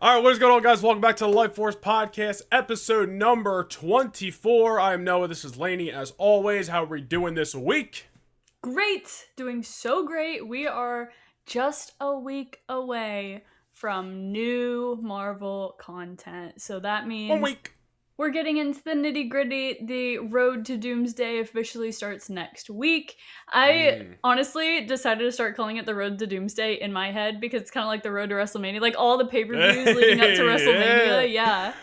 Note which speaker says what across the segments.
Speaker 1: All right, what is going on, guys? Welcome back to the Lightforce podcast, episode number 24. I am Noah. This is Laney. As always, how are we doing this week?
Speaker 2: Great! Doing so great. We are just a week away from new Marvel content. So that
Speaker 1: 1
Speaker 2: means
Speaker 1: week.
Speaker 2: we're getting into the nitty gritty. The road to Doomsday officially starts next week. I honestly decided to start calling it the road to Doomsday in my head because it's kind of like the road to WrestleMania. Like all the pay-per-views leading up to WrestleMania. Yeah.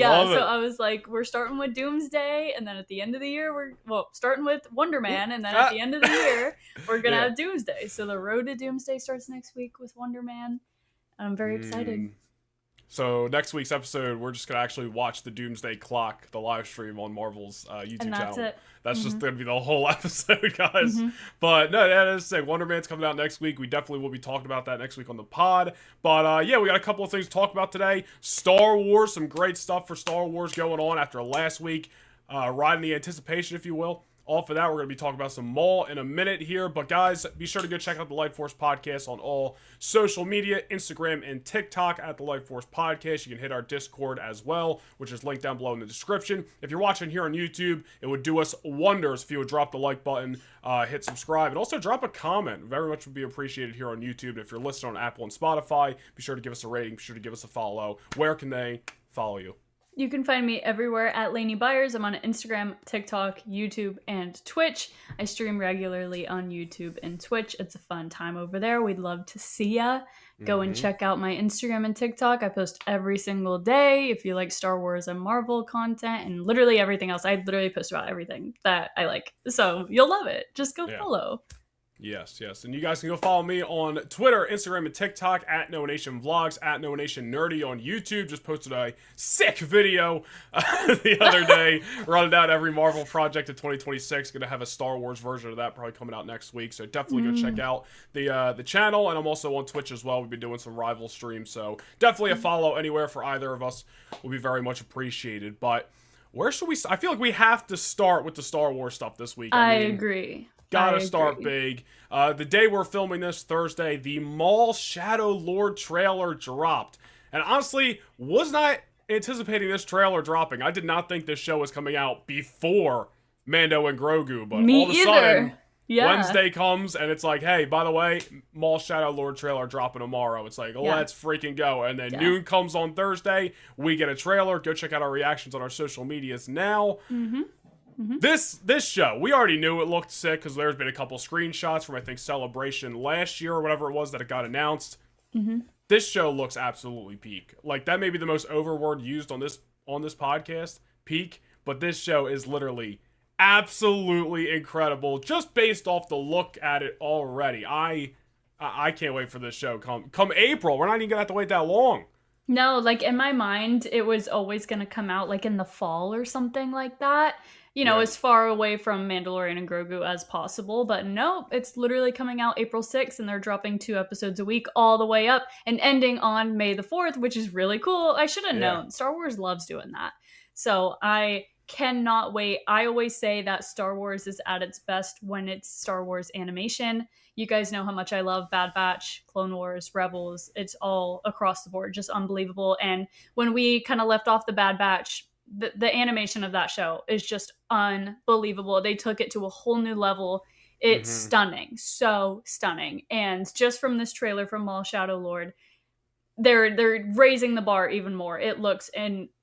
Speaker 1: Love
Speaker 2: So
Speaker 1: it.
Speaker 2: I was like, we're starting with Doomsday, and then at the end of the year, we're starting with Wonder Man, and then at the end of the year, we're gonna have Doomsday. So the road to Doomsday starts next week with Wonder Man. I'm very excited.
Speaker 1: So next week's episode, we're just going to actually watch the Doomsday Clock, the live stream on Marvel's YouTube
Speaker 2: And that's
Speaker 1: channel.
Speaker 2: it.
Speaker 1: That's just going to be the whole episode, guys. But no, that is sick. Wonder Man's coming out next week. We definitely will be talking about that next week on the pod. But yeah, we got a couple of things to talk about today. Star Wars, some great stuff for Star Wars going on after last week. Riding the anticipation, if you will. Off of that, we're going to be talking about some Maul in a minute here. But guys, be sure to go check out the Lightforce Podcast on all social media, Instagram and TikTok at the Lightforce Podcast. You can hit our Discord as well, which is linked down below in the description. If you're watching here on YouTube, it would do us wonders if you would drop the like button, hit subscribe, and also drop a comment. Very much would be appreciated here on YouTube. And if you're listening on Apple and Spotify, be sure to give us a rating. Be sure to give us a follow. Where can they follow you?
Speaker 2: You can find me everywhere at Laney Byers. I'm on Instagram, TikTok, YouTube, and Twitch. I stream regularly on YouTube and Twitch. It's a fun time over there. We'd love to see ya. Go and check out my Instagram and TikTok. I post every single day. If you like Star Wars and Marvel content and literally everything else, I literally post about everything that I like. So you'll love it. Just go follow.
Speaker 1: Yes. And you guys can go follow me on Twitter, Instagram, and TikTok at Noah Nation Vlogs, at Noah Nation Nerdy on YouTube. Just posted a sick video the other day, running down every Marvel project of 2026. Going to have a Star Wars version of that probably coming out next week. So definitely go check out the channel. And I'm also on Twitch as well. We've been doing some rival streams. So definitely a follow anywhere for either of us will be very much appreciated. But where should we... I feel like we have to start with the Star Wars stuff this week.
Speaker 2: I agree.
Speaker 1: Gotta start big. The day we're filming this, Thursday, the Maul Shadow Lord trailer dropped. And honestly, was not anticipating this trailer dropping. I did not think this show was coming out before Mando and Grogu. But all of a sudden, Wednesday comes and it's like, hey, by the way, Maul Shadow Lord trailer dropping tomorrow. It's like, let's freaking go. And then noon comes on Thursday. We get a trailer. Go check out our reactions on our social medias now. This show, we already knew it looked sick because there's been a couple screenshots from, I think, Celebration last year or whatever it was that it got announced. This show looks absolutely peak. Like, that may be the most overword used on this podcast, peak, but this show is literally absolutely incredible just based off the look at it already. I can't wait for this show. Come April, we're not even gonna have to wait that long.
Speaker 2: No, like in my mind, it was always going to come out like in the fall or something like that. You know, as far away from Mandalorian and Grogu as possible. But nope, it's literally coming out April 6th and they're dropping 2 episodes a week all the way up and ending on May the 4th, which is really cool. I should have known. Star Wars loves doing that. So I cannot wait. I always say that Star Wars is at its best when it's Star Wars animation. You guys know how much I love Bad Batch, Clone Wars, Rebels. It's all across the board, just unbelievable. And when we kind of left off the Bad Batch, the animation of that show is just unbelievable. They took it to a whole new level. It's stunning, so stunning. And just from this trailer from Maul Shadow Lord, they're raising the bar even more. It looks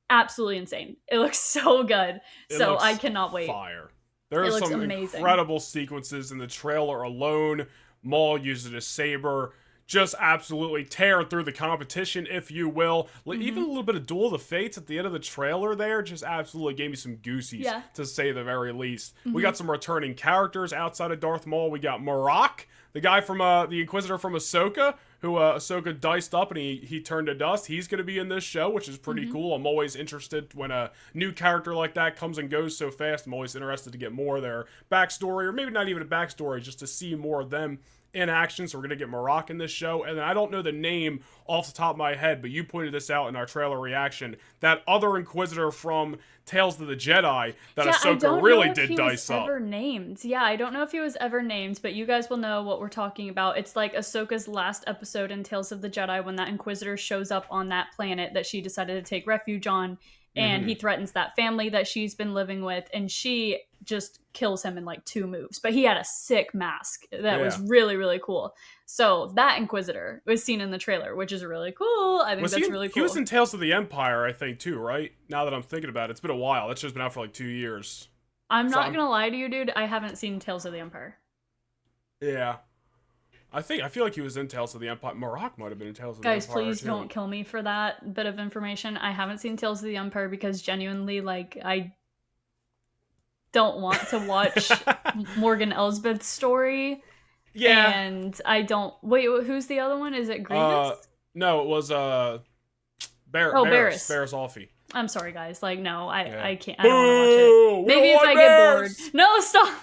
Speaker 2: absolutely insane. It looks so good. So I cannot wait.
Speaker 1: Fire. There are some incredible sequences in the trailer alone. Maul uses a saber, just absolutely tearing through the competition, if you will. Even a little bit of Duel of the Fates at the end of the trailer there just absolutely gave me some goosies, to say the very least. We got some returning characters outside of Darth Maul. We got Marok, the guy from the Inquisitor from Ahsoka, who Ahsoka diced up and he turned to dust. He's going to be in this show, which is pretty cool. I'm always interested when a new character like that comes and goes so fast. I'm always interested to get more of their backstory, or maybe not even a backstory, just to see more of them in action, so we're going to get Marok in this show. And then I don't know the name off the top of my head, but you pointed this out in our trailer reaction. That other Inquisitor from Tales of the Jedi that Ahsoka really did dice up.
Speaker 2: Ever named. Yeah, I don't know if he was ever named, but you guys will know what we're talking about. It's like Ahsoka's last episode in Tales of the Jedi when that Inquisitor shows up on that planet that she decided to take refuge on, and he threatens that family that she's been living with, and she just kills him in like 2 moves. But he had a sick mask that was really, really cool. So that Inquisitor was seen in the trailer, which is really cool. I think that's really cool.
Speaker 1: He was in Tales of the Empire, I think, too, right? Now that I'm thinking about it, it's been a while. That show's been out for like 2 years.
Speaker 2: I'm not gonna lie to you, dude. I haven't seen Tales of the Empire.
Speaker 1: Yeah. I feel like he was in Tales of the Empire. Marok might have been in Tales of the Empire.
Speaker 2: Guys, please don't kill me for that bit of information. I haven't seen Tales of the Empire because genuinely, like, I don't want to watch Morgan Elsbeth's story.
Speaker 1: Yeah.
Speaker 2: And I don't... Wait, who's the other one? Is it Grievous?
Speaker 1: No, it was
Speaker 2: Barriss.
Speaker 1: Barriss Offee.
Speaker 2: I'm sorry, guys. like, no, I can't. I don't want to watch it. Maybe if I get bored. No, stop.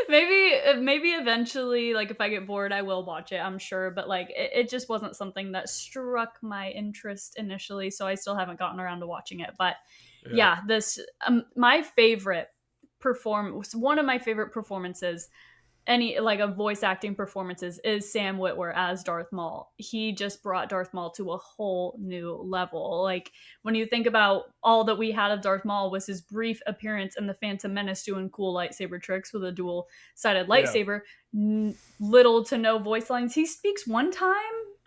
Speaker 2: Maybe eventually, like, if I get bored, I will watch it, I'm sure. But, like, it just wasn't something that struck my interest initially, so I still haven't gotten around to watching it. But, yeah this... my favorite one of my favorite performances, of voice acting performances, is Sam Witwer as Darth Maul. He just brought Darth Maul to a whole new level. Like, when you think about all that we had of Darth Maul was his brief appearance in The Phantom Menace doing cool lightsaber tricks with a dual-sided lightsaber. Little to no voice lines. He speaks one time,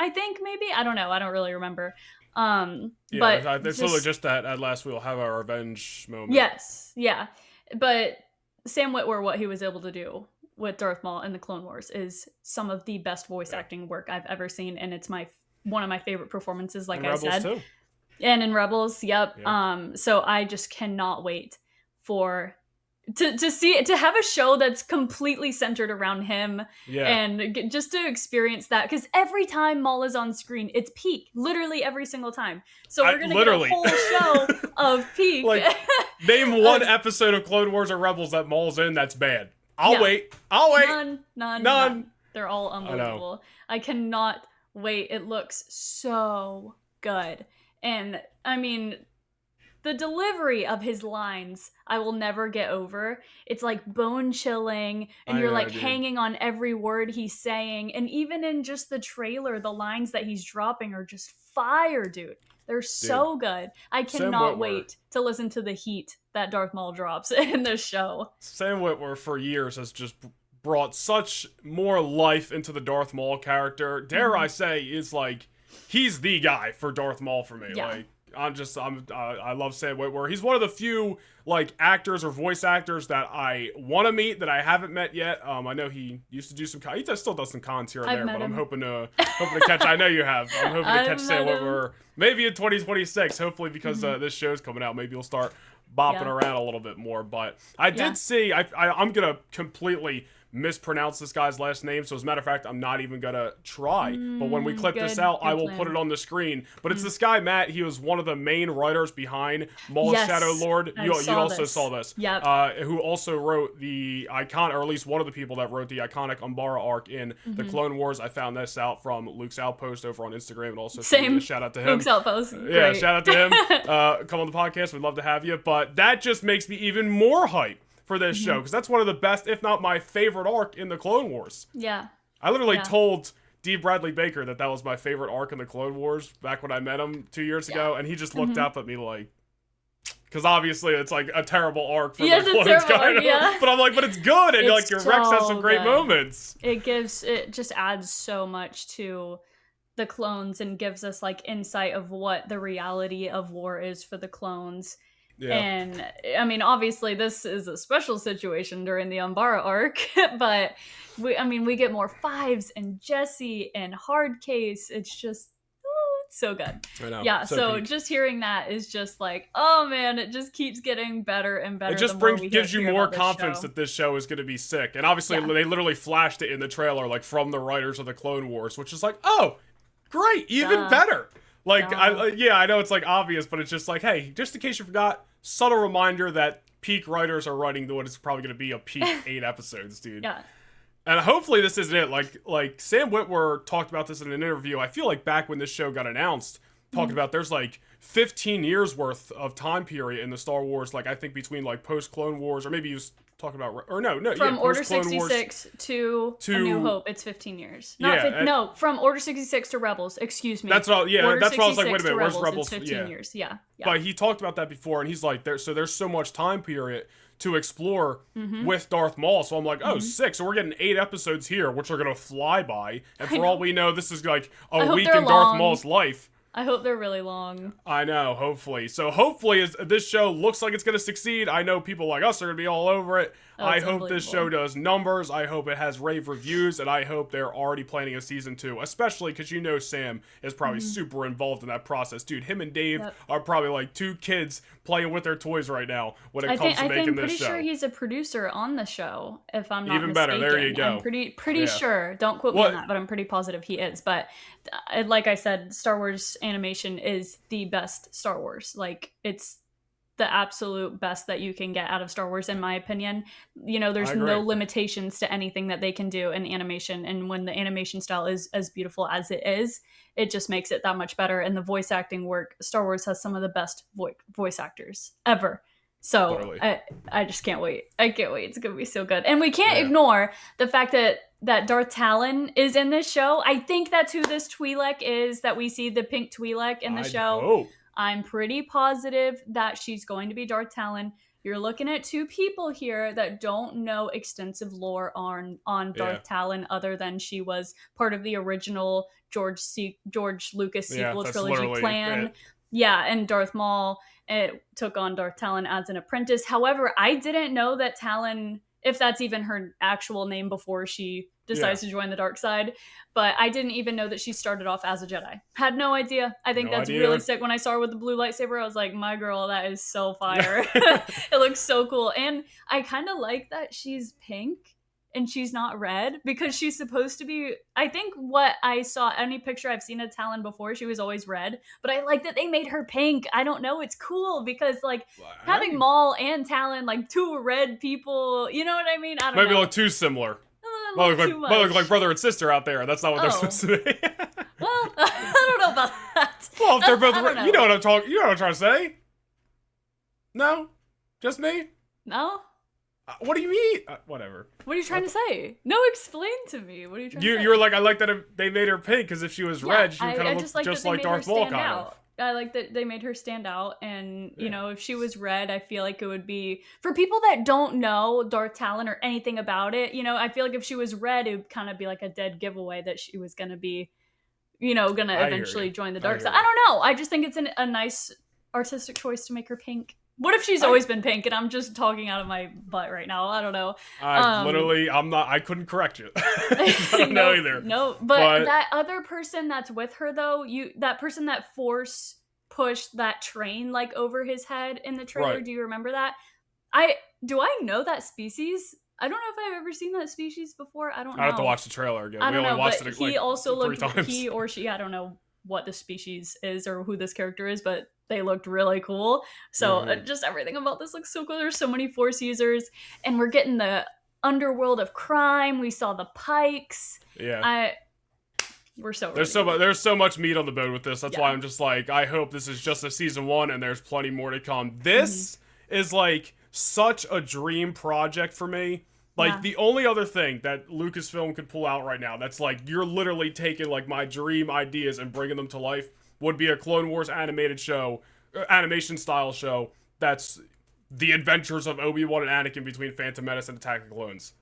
Speaker 2: I think, maybe? I don't know. I don't really remember. But
Speaker 1: it's literally just that at last we'll have our revenge moment.
Speaker 2: Yes, yeah. But Sam Witwer, what he was able to do with Darth Maul in the Clone Wars is some of the best voice acting work I've ever seen, and it's one of my favorite performances, like I said. Too. And in Rebels, yep. So I just cannot wait for to have a show that's completely centered around him, and just to experience that, because every time Maul is on screen, it's peak, literally every single time. So we're gonna get a whole show of peak.
Speaker 1: Like, name one episode of Clone Wars or Rebels that Maul's in that's bad. I'll wait. None.
Speaker 2: They're all unbelievable. I cannot wait. It looks so good. And I mean, the delivery of his lines, I will never get over. It's like bone chilling, and you're hanging on every word he's saying. And even in just the trailer, the lines that he's dropping are just fire, dude. They're so good. I cannot wait to listen to the heat that Darth Maul drops in this show.
Speaker 1: Sam Witwer for years has just brought such more life into the Darth Maul character. Dare I say, is like, he's the guy for Darth Maul for me.
Speaker 2: Yeah.
Speaker 1: Like, I love Sam Witwer. He's one of the few, like, actors or voice actors that I want to meet that I haven't met yet. I know he used to do some, he still does some cons here and there, but I'm hoping to catch, I know you have. I'm hoping to catch Sam Witwer maybe in 2026, hopefully, because this show's coming out. Maybe he'll start bopping around a little bit more. But I did see, I'm going to completely mispronounce this guy's last name, so as a matter of fact, I'm not even gonna try. But when we clip this out, I will put it on the screen. But it's this guy, Matt. He was one of the main writers behind Maul's Shadow Lord. You also saw this.
Speaker 2: Yep.
Speaker 1: Who also wrote the icon, or at least one of the people that wrote the iconic Umbara arc in the Clone Wars. I found this out from Luke's Outpost over on Instagram, and also shout out to him.
Speaker 2: Luke's Outpost.
Speaker 1: Yeah, shout out to him. Come on the podcast. We'd love to have you. But that just makes me even more hype for this show, because that's one of the best, if not my favorite arc in the Clone Wars.
Speaker 2: Yeah.
Speaker 1: I literally told D. Bradley Baker that was my favorite arc in the Clone Wars back when I met him 2 years ago, and he just looked up at me like, because obviously it's like a terrible arc for the clones, kind of. But I'm like, but it's good, and like your Rex has some great moments.
Speaker 2: It just adds so much to the clones and gives us like insight of what the reality of war is for the clones. Yeah. And I mean, obviously this is a special situation during the Umbara arc, but we get more Fives and Jesse and Hardcase. It's just, it's so good.
Speaker 1: I know.
Speaker 2: Yeah. So just hearing that is just like, oh man, it just keeps getting better and better.
Speaker 1: It just gives you more confidence that this show is going to be sick. And obviously they literally flashed it in the trailer, like from the writers of the Clone Wars, which is like, oh, great, even better. Like, I know it's like obvious, but it's just like, hey, just in case you forgot, subtle reminder that peak writers are writing what is probably going to be a peak 8 episodes, dude.
Speaker 2: Yeah.
Speaker 1: And hopefully this isn't it. Like Sam Witwer talked about this in an interview. I feel like back when this show got announced, talking about there's like 15 years worth of time period in the Star Wars, like I think between like post Clone Wars, or maybe he was talking about, or no,
Speaker 2: from
Speaker 1: yeah,
Speaker 2: Order 66 to A New Hope, it's 15 years. No, from Order 66 to Rebels, excuse me.
Speaker 1: That's what,
Speaker 2: Order
Speaker 1: that's what I was like, wait a minute,
Speaker 2: Rebels,
Speaker 1: where's Rebels?
Speaker 2: It's 15 years, yeah.
Speaker 1: But he talked about that before, and he's like, there's so much time period to explore with Darth Maul. So I'm like, oh, 6. So we're getting 8 episodes here, which are gonna fly by. And for all we know, this is like a week in Darth Maul's life.
Speaker 2: I hope they're really long.
Speaker 1: I know, hopefully. So hopefully this show looks like it's going to succeed. I know people like us are going to be all over it. I hope this show does numbers. I hope it has rave reviews, and I hope they're already planning a season 2, especially because you know Sam is probably super involved in that process. Dude, him and Dave are probably like 2 kids playing with their toys right now when it comes to making this show.
Speaker 2: I'm pretty sure he's a producer on the show, if I'm not
Speaker 1: Even
Speaker 2: mistaken.
Speaker 1: better, there you go.
Speaker 2: I'm pretty sure. Don't quote me on that, but I'm pretty positive he is. But like I said, Star Wars animation is the best Star Wars. Like, it's the absolute best that you can get out of Star Wars, in my opinion. You know, there's no limitations to anything that they can do in animation, and when the animation style is as beautiful as it is, it just makes it that much better. And the voice acting work, Star Wars has some of the best voice actors ever. So totally. I just can't wait. I can't wait. It's gonna be so good. And we can't ignore the fact that Darth Talon is in this show. I think that's who this Twi'lek is, that we see the pink Twi'lek in the show.
Speaker 1: Hope.
Speaker 2: I'm pretty positive that she's going to be Darth Talon. You're looking at 2 people here that don't know extensive lore on Darth Talon, other than she was part of the original George Lucas sequel trilogy plan. Yeah, and Darth Maul took on Darth Talon as an apprentice. However, I didn't know that Talon, if that's even her actual name before she decides to join the dark side, but I didn't even know that she started off as a Jedi. Had no idea. I think that's really sick. When I saw her with the blue lightsaber, I was like, my girl, that is so fire. It looks so cool. And I kind of like that she's pink and she's not red, because she's supposed to be, I think what I saw, any picture I've seen of Talon before, she was always red, but I like that they made her pink. I don't know, it's cool, because like having Maul and Talon, like 2 red people, you know what I mean? I don't know.
Speaker 1: Maybe look too similar. Might look like brother and sister out there. That's not what they're supposed to be.
Speaker 2: Well, I don't know about that.
Speaker 1: Well, if they're both, you know what I'm talking. You know what I'm trying to say. No, just me.
Speaker 2: No.
Speaker 1: What do you mean? Whatever.
Speaker 2: What are you trying to say? No, explain to me. What are you trying to say?
Speaker 1: You were like, I like that they made her pink, because if she was red, she kind of looked just like Darth Maul, kind of.
Speaker 2: I like that they made her stand out, and you know, if she was red, I feel like it would be, for people that don't know Darth Talon or anything about it, you know, I feel like if she was red, it would kind of be like a dead giveaway that she was going to be, you know, going to eventually join the dark side. I don't know. I just think it's a nice artistic choice to make her pink. What if she's always been pink and I'm just talking out of my butt right now? I don't know.
Speaker 1: I couldn't correct you. I don't know either.
Speaker 2: No, but that other person that's with her though, that person that force pushed that train like over his head in the trailer, do you remember that? Do I know that species? I don't know if I've ever seen that species before. I don't know.
Speaker 1: I have to watch the trailer again.
Speaker 2: I don't know,
Speaker 1: watched
Speaker 2: but
Speaker 1: it
Speaker 2: he also looked,
Speaker 1: 3 times.
Speaker 2: he or she, I don't know what the species is or who this character is, but they looked really cool. So just everything about this looks so cool. There's so many Force users, and we're getting the underworld of crime. We saw the Pikes.
Speaker 1: Yeah.
Speaker 2: We're so
Speaker 1: there's so much meat on the bone with this. That's why I'm just like, I hope this is just a season 1 and there's plenty more to come. This is like such a dream project for me. Like the only other thing that Lucasfilm could pull out right now that's like, you're literally taking like my dream ideas and bringing them to life, would be a Clone Wars animated show, animation style show that's the adventures of Obi-Wan and Anakin between Phantom Menace and Attack of the Clones.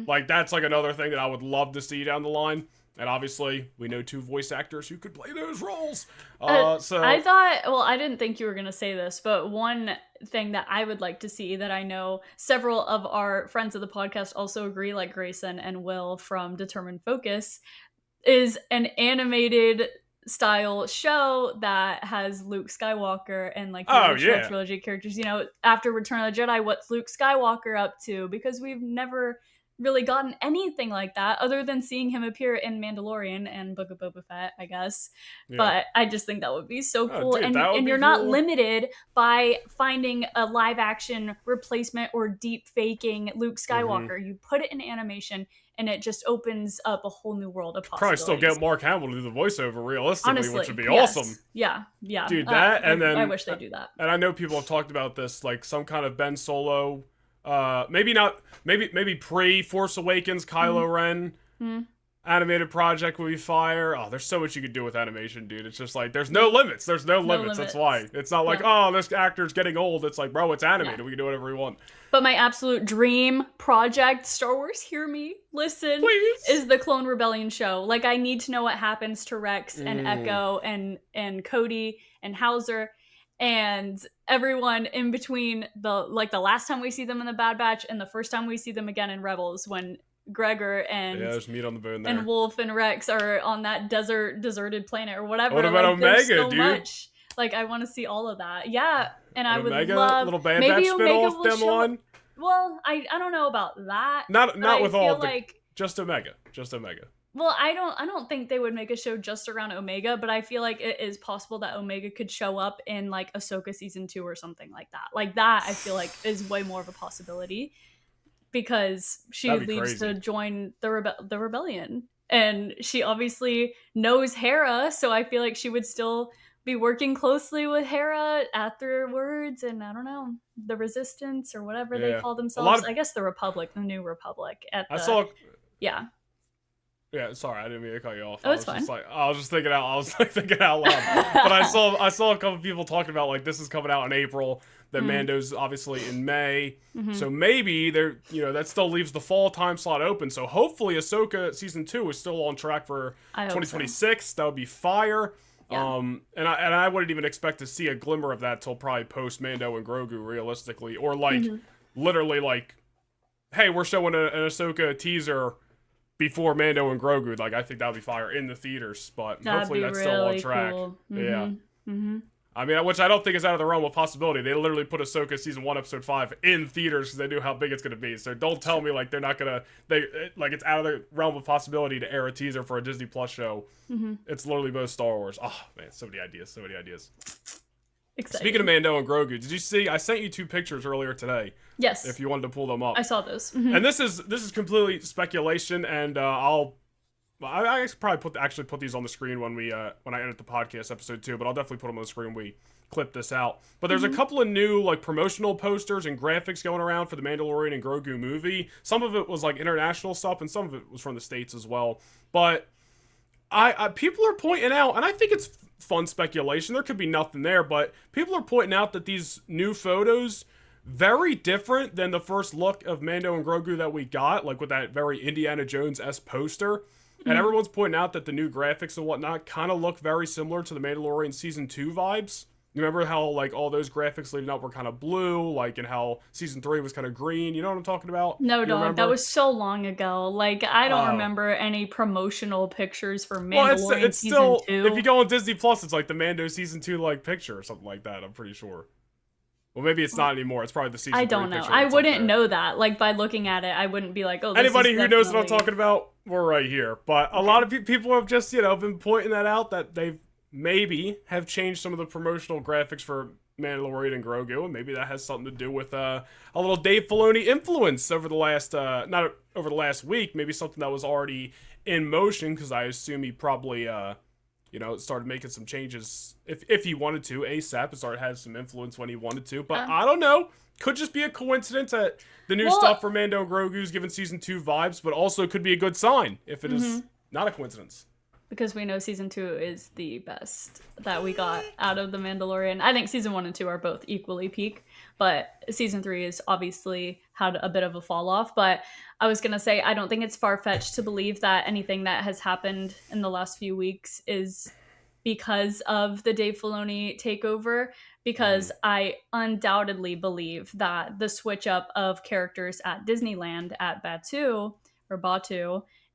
Speaker 1: Like, that's like another thing that I would love to see down the line. And obviously, we know 2 voice actors who could play those roles. So
Speaker 2: I thought, well, I didn't think you were going to say this, but one thing that I would like to see, that I know several of our friends of the podcast also agree, like Grayson and Will from Determined Focus, is an animated style show that has Luke Skywalker and like the original trilogy characters. You know, after Return of the Jedi, what's Luke Skywalker up to? Because we've never really gotten anything like that other than seeing him appear in Mandalorian and Book of Boba Fett, I guess. But I just think that would be so cool.
Speaker 1: Dude,
Speaker 2: and you're not limited by finding a live action replacement or deep faking Luke Skywalker. You put it in animation and it just opens up a whole new world of
Speaker 1: Probably
Speaker 2: possibilities.
Speaker 1: still get Mark Hamill to do the voiceover realistically,
Speaker 2: Honestly,
Speaker 1: which would be
Speaker 2: yes.
Speaker 1: awesome.
Speaker 2: Yeah.
Speaker 1: Dude, that and then
Speaker 2: I wish they do that.
Speaker 1: And I know people have talked about this, like some kind of Ben Solo, maybe pre Force Awakens Kylo Ren animated project would be fire. Oh, there's so much you could do with animation, dude. It's just like there's no limits. There's no limits. That's why it's not like this actor's getting old. It's like, bro, it's animated. We can do whatever we want.
Speaker 2: But my absolute dream project, Star Wars, hear me, listen,
Speaker 1: please,
Speaker 2: is the Clone Rebellion show. Like, I need to know what happens to Rex and Echo and Cody and Hauser and everyone in between the last time we see them in the Bad Batch and the first time we see them again in Rebels when Gregor and
Speaker 1: there's meat on the bone there.
Speaker 2: And Wolf and Rex are on that deserted planet or whatever.
Speaker 1: What about Omega,
Speaker 2: so
Speaker 1: dude?
Speaker 2: Much. Like, I want to see all of that. Yeah, and I would
Speaker 1: Omega,
Speaker 2: love
Speaker 1: little Bad
Speaker 2: maybe
Speaker 1: Batch
Speaker 2: Omega
Speaker 1: spinoff
Speaker 2: will
Speaker 1: them on.
Speaker 2: Well, I don't know about that.
Speaker 1: Not with all,
Speaker 2: like,
Speaker 1: just Omega.
Speaker 2: Well, I don't think they would make a show just around Omega, but I feel like it is possible that Omega could show up in like Ahsoka season 2 or something like that. Like that, I feel like is way more of a possibility because she leaves to join the rebellion, and she obviously knows Hera, so I feel like she would still be working closely with Hera afterwards, and I don't know, the Resistance or whatever they call themselves. I guess the Republic, the New Republic.
Speaker 1: Yeah, sorry, I didn't mean to cut you off.
Speaker 2: Oh, it's fine.
Speaker 1: I was just thinking out loud. But I saw a couple people talking about like this is coming out in April. Then Mando's obviously in May. So maybe that still leaves the fall time slot open. So hopefully Ahsoka season 2 is still on track for 2026. So. That would be fire.
Speaker 2: Yeah.
Speaker 1: And I wouldn't even expect to see a glimmer of that till probably post Mando and Grogu realistically, or like literally like, hey, we're showing an Ahsoka teaser before Mando and Grogu. Like, I think that would be fire in the theaters, but hopefully that's still on track.
Speaker 2: Cool.
Speaker 1: Yeah. I mean, which I don't think is out of the realm of possibility. They literally put Ahsoka season 1, episode 5 in theaters because they knew how big it's going to be. So don't tell me like they're not going to, it's out of the realm of possibility to air a teaser for a Disney Plus show. It's literally both Star Wars. Oh man, so many ideas.
Speaker 2: Exciting.
Speaker 1: Speaking of Mando and Grogu, did you see? I sent you 2 pictures earlier today.
Speaker 2: Yes.
Speaker 1: If you wanted to pull them up,
Speaker 2: I saw those.
Speaker 1: And this is completely speculation, and I probably put these on the screen when I edit the podcast episode too. But I'll definitely put them on the screen when we clip this out. But there's a couple of new like promotional posters and graphics going around for the Mandalorian and Grogu movie. Some of it was like international stuff, and some of it was from the States as well. But people are pointing out, and I think it's fun speculation. There could be nothing there, but people are pointing out that these new photos very different than the first look of Mando and Grogu that we got, like with that very Indiana Jones-esque poster. And everyone's pointing out that the new graphics and whatnot kind of look very similar to the Mandalorian season 2 vibes. You remember how like all those graphics leading up were kind of blue, like, and how season 3 was kind of green? You know what I'm talking about?
Speaker 2: No, dog. That was so long ago. Like, I don't remember any promotional pictures for Mandalorian
Speaker 1: it's
Speaker 2: season
Speaker 1: still,
Speaker 2: 2.
Speaker 1: If you go on Disney Plus, it's like the Mando season 2 like picture or something like that. I'm pretty sure. Well, maybe it's not anymore. It's probably the season 3
Speaker 2: I don't know.
Speaker 1: picture
Speaker 2: I wouldn't know that. Like, by looking at it, I wouldn't be like, oh, this
Speaker 1: anybody
Speaker 2: is
Speaker 1: who knows what I'm talking about, we're right here. But a lot of people have just, been pointing that out, that they've maybe have changed some of the promotional graphics for Mandalorian and Grogu, and maybe that has something to do with a little Dave Filoni influence over the last, not over the last week, maybe something that was already in motion, because I assume he probably, started making some changes if he wanted to ASAP, and started having some influence when he wanted to. But I don't know. Could just be a coincidence that the new stuff for Mando and Grogu is giving season 2 vibes, but also could be a good sign if it is not a coincidence.
Speaker 2: Because we know season 2 is the best that we got out of The Mandalorian. I think season 1 and 2 are both equally peak, but season 3 is obviously had a bit of a fall off. But I was going to say, I don't think it's far-fetched to believe that anything that has happened in the last few weeks is because of the Dave Filoni takeover, because I undoubtedly believe that the switch up of characters at Disneyland at Batu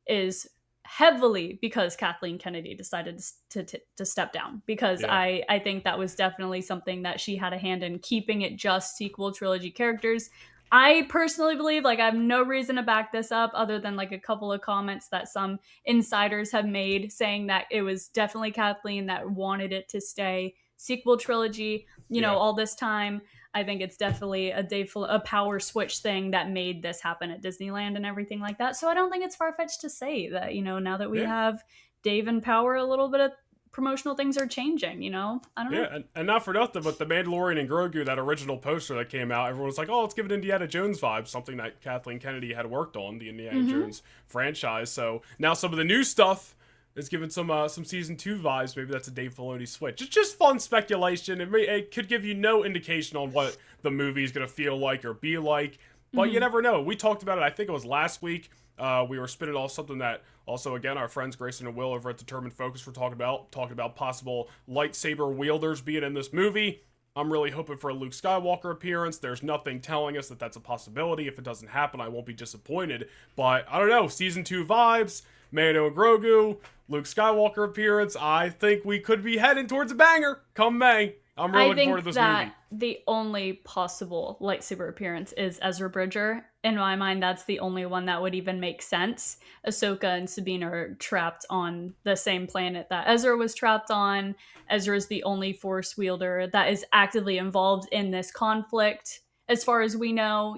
Speaker 2: is heavily because Kathleen Kennedy decided to step down, because I think that was definitely something that she had a hand in, keeping it just sequel trilogy characters. I personally believe, like, I have no reason to back this up other than like a couple of comments that some insiders have made saying that it was definitely Kathleen that wanted it to stay sequel trilogy, all this time. I think it's definitely a power switch thing that made this happen at Disneyland and everything like that. So I don't think it's far-fetched to say that, now that we have Dave in power, a little bit of promotional things are changing, I don't know.
Speaker 1: Yeah, and not for nothing, but the Mandalorian and Grogu, that original poster that came out, everyone was like, oh, let's give it Indiana Jones vibes, something that Kathleen Kennedy had worked on, the Indiana Jones franchise. So now some of the new stuff is giving some season 2 vibes. Maybe that's a Dave Filoni switch. It's just fun speculation. It could give you no indication on what the movie is going to feel like or be like, but you never know. We talked about it, I think it was last week. We were spinning off something that also, again, our friends Grayson and Will over at Determined Focus were talking about possible lightsaber wielders being in this movie. I'm really hoping for a Luke Skywalker appearance. There's nothing telling us that that's a possibility. If it doesn't happen, I won't be disappointed. But I don't know, season 2 vibes, Mando and Grogu, Luke Skywalker appearance. I think we could be heading towards a banger come May. I'm really looking forward to this movie.
Speaker 2: I think that the only possible lightsaber appearance is Ezra Bridger. In my mind, that's the only one that would even make sense. Ahsoka and Sabine are trapped on the same planet that Ezra was trapped on. Ezra is the only Force wielder that is actively involved in this conflict. As far as we know,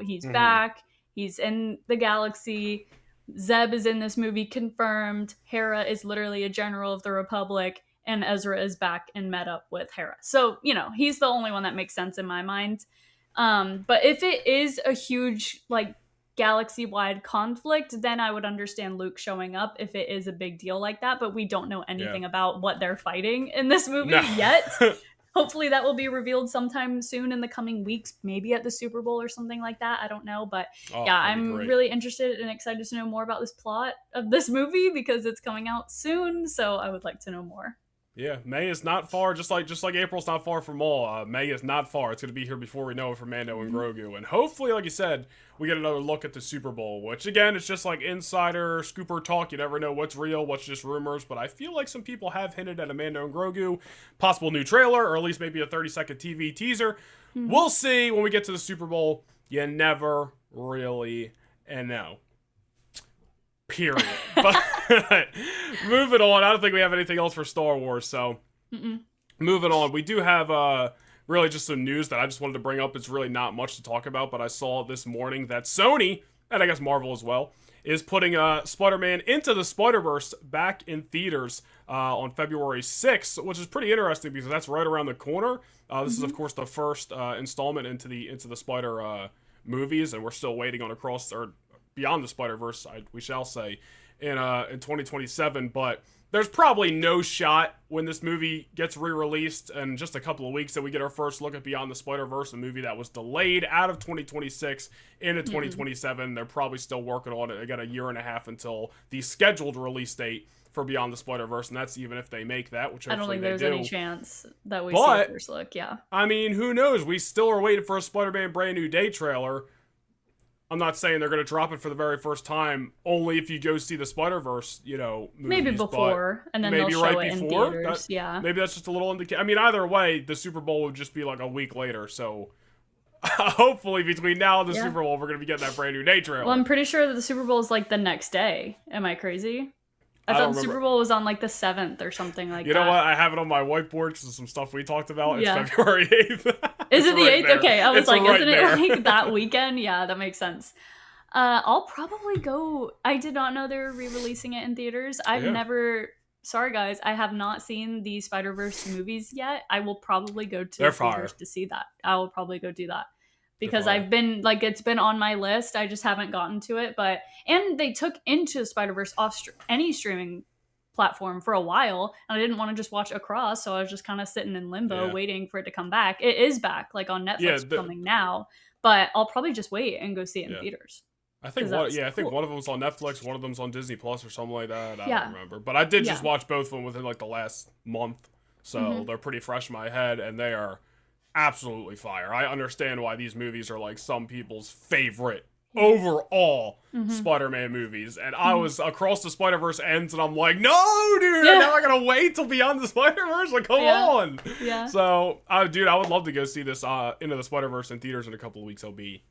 Speaker 2: he's back. He's in the galaxy. Zeb is in this movie, confirmed. Hera is literally a general of the Republic. And Ezra is back and met up with Hera. So, he's the only one that makes sense in my mind. But if it is a huge, galaxy-wide conflict, then I would understand Luke showing up if it is a big deal like that. But we don't know anything about what they're fighting in this movie yet. Hopefully that will be revealed sometime soon in the coming weeks, maybe at the Super Bowl or something like that. I don't know. But I'm really interested and excited to know more about this plot of this movie because it's coming out soon. So I would like to know more.
Speaker 1: Yeah, May is not far, just like April's not far from Maul. May is not far. It's going to be here before we know it for Mando and Grogu. And hopefully, like you said, we get another look at the Super Bowl, which, again, it's just like insider, scooper talk. You never know what's real, what's just rumors. But I feel like some people have hinted at a Mando and Grogu possible new trailer, or at least maybe a 30-second TV teaser. We'll see when we get to the Super Bowl. You never really know. Period. But moving on, I don't think we have anything else for Star Wars, so moving on. We do have really just some news that I just wanted to bring up. It's really not much to talk about, but I saw this morning that Sony, and I guess Marvel as well, is putting Spider-Man Into the Spider-Verse back in theaters on February 6th, which is pretty interesting because that's right around the corner. This is, of course, the first installment into the Spider movies, and we're still waiting on Beyond the Spider-Verse, we shall say, in 2027. But there's probably no shot when this movie gets re-released in just a couple of weeks that we get our first look at Beyond the Spider-Verse, a movie that was delayed out of 2026 into 2027. They're probably still working on it. They got a year and a half until the scheduled release date for Beyond the Spider-Verse, and that's even if they make that, which hopefully they do.
Speaker 2: I don't think there's any chance that we see a first look, yeah.
Speaker 1: I mean, who knows? We still are waiting for a Spider-Man Brand New Day trailer. I'm not saying they're going to drop it for the very first time, only if you go see the Spider-Verse, movies.
Speaker 2: Maybe before, and then they'll show it in theaters,
Speaker 1: Maybe that's just a little indication. I mean, either way, the Super Bowl would just be like a week later, so hopefully between now and the Super Bowl, we're going to be getting that Brand New Day trailer.
Speaker 2: Well, I'm pretty sure that the Super Bowl is the next day. Am I crazy? I thought the Super Bowl was on the 7th or something like that.
Speaker 1: You know what? I have it on my whiteboard because of some stuff we talked about. It's February 8th.
Speaker 2: Is it the 8th? Okay, I was isn't it that weekend? Yeah, that makes sense. I'll probably go. I did not know they were re-releasing it in theaters. Sorry guys, I have not seen the Spider-Verse movies yet. I will probably go to theaters to see that. I will probably go do that. Because I've been it's been on my list. I just haven't gotten to it. And they took Into Spider-Verse off any streaming platform for a while, and I didn't want to just watch Across, so I was just kind of sitting in limbo waiting for it to come back. It is back, on Netflix filming now, but I'll probably just wait and go see it in theaters.
Speaker 1: I think I think one of them's on Netflix, one of them's on Disney Plus or something like that. I don't remember, but I did just watch both of them within the last month, so they're pretty fresh in my head, and they are absolutely fire. I understand why these movies are some people's favorite overall Spider-Man movies, and I was Across the Spider-Verse ends, and I'm like, no, dude, now I gotta wait till Beyond the Spider-Verse. Come on. Yeah. So, dude, I would love to go see this Into the Spider-Verse in theaters in a couple of weeks. It'll be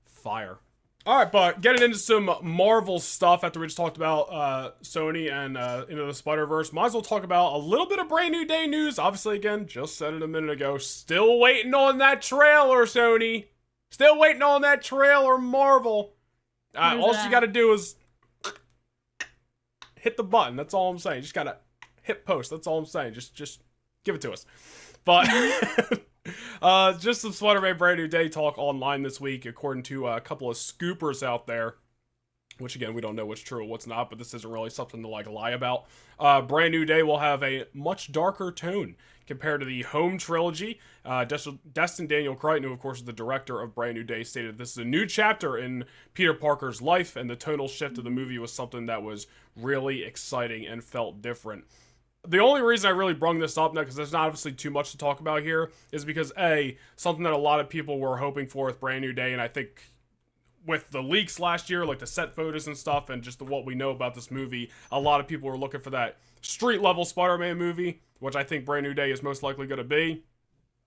Speaker 1: fire. All right, but getting into some Marvel stuff after we just talked about Sony and Into the Spider-Verse, might as well talk about a little bit of Brand New Day news. Obviously, again, just said it a minute ago, still waiting on that trailer, Sony. Still waiting on that trailer, Marvel. All you got to do is hit the button. That's all I'm saying. Just got to hit post. That's all I'm saying. Just give it to us. But just some Spider-Man Brand New Day talk online this week, according to a couple of scoopers out there. Which again, we don't know what's true and what's not, but this isn't really something to like lie about. Brand New Day will have a much darker tone compared to the Home trilogy. Destin Daniel Crichton, who of course is the director of Brand New Day, stated this is a new chapter in Peter Parker's life, and the tonal shift of the movie was something that was really exciting and felt different. The only reason I really brung this up now, because there's not obviously too much to talk about here, is because something that a lot of people were hoping for with Brand New Day, and I think with the leaks last year, like the set photos and stuff, and just what we know about this movie, a lot of people were looking for that street-level Spider-Man movie, which I think Brand New Day is most likely going to be.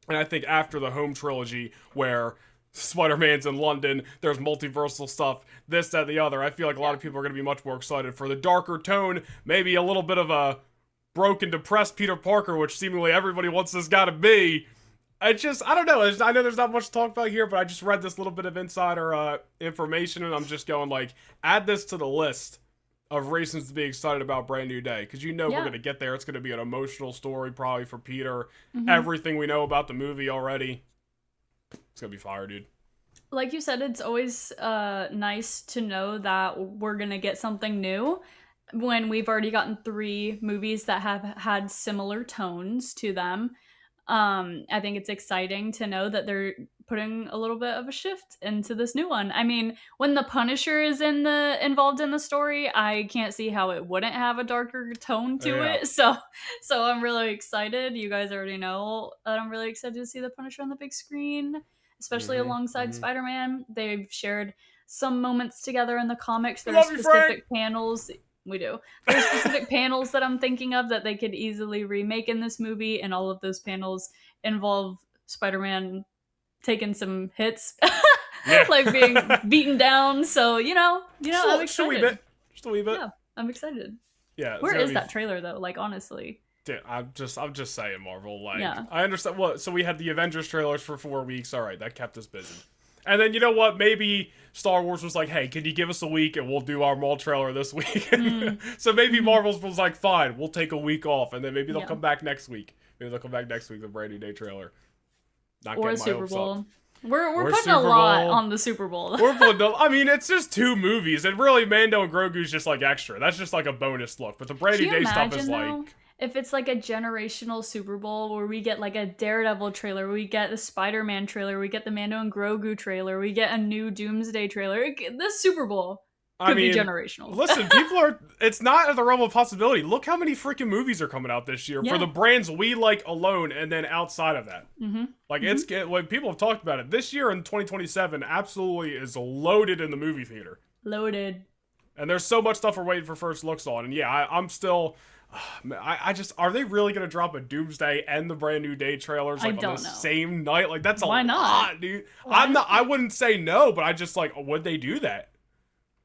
Speaker 1: And I think after the Home trilogy, where Spider-Man's in London, there's multiversal stuff, this, that, the other, I feel like a lot of people are going to be much more excited for the darker tone, maybe a little bit of a broken, depressed Peter Parker, which seemingly everybody wants this guy to be. I don't know. I know there's not much to talk about here, but I just read this little bit of insider information, and I'm just going like, add this to the list of reasons to be excited about Brand New Day, because we're going to get there. It's going to be an emotional story probably for Peter. Mm-hmm. Everything we know about the movie already. It's going to be fire, dude.
Speaker 2: Like you said, it's always nice to know that we're going to get something new when we've already gotten 3 movies that have had similar tones to them. I think it's exciting to know that they're putting a little bit of a shift into this new one. I mean, when the Punisher is involved in the story, I can't see how it wouldn't have a darker tone to it. So I'm really excited. You guys already know that I'm really excited to see the Punisher on the big screen, especially alongside Spider-Man. They've shared some moments together in the comics. There are specific panels. We do. There's specific panels that I'm thinking of that they could easily remake in this movie, and all of those panels involve Spider-Man taking some hits, like being beaten down. So I'm excited.
Speaker 1: Just a wee bit.
Speaker 2: Yeah, I'm excited.
Speaker 1: Yeah.
Speaker 2: Where is that trailer though? Like honestly.
Speaker 1: Dude, I'm just saying, Marvel. Like, I understand. What? So we had the Avengers trailers for 4 weeks. All right, that kept us busy. And then, you know what? Maybe Star Wars was like, hey, can you give us a week and we'll do our Maul trailer this week? So maybe Marvel's was like, fine, we'll take a week off. And then maybe they'll come back next week. Maybe they'll come back next week with a Brand New Day trailer. Not
Speaker 2: or a Super Bowl. We're putting
Speaker 1: Super
Speaker 2: a lot
Speaker 1: Bowl.
Speaker 2: on the Super Bowl.
Speaker 1: I mean, it's just 2 movies. And really, Mando and Grogu's just like extra. That's just like a bonus look. But the Brand New Day stuff is like...
Speaker 2: If it's like a generational Super Bowl where we get like a Daredevil trailer, we get the Spider-Man trailer, we get the Mando and Grogu trailer, we get a new Doomsday trailer, this Super Bowl could be generational.
Speaker 1: Listen, it's not at the realm of possibility. Look how many freaking movies are coming out this year for the brands we like alone, and then outside of that. It's when people have talked about it. This year in 2027 absolutely is loaded in the movie theater.
Speaker 2: Loaded.
Speaker 1: And there's so much stuff we're waiting for first looks on. And I'm still... are they really gonna drop a Doomsday and the Brand New Day trailers on the same night? Like that's
Speaker 2: Why
Speaker 1: lot, dude. I wouldn't say no, but I just like, would they do that?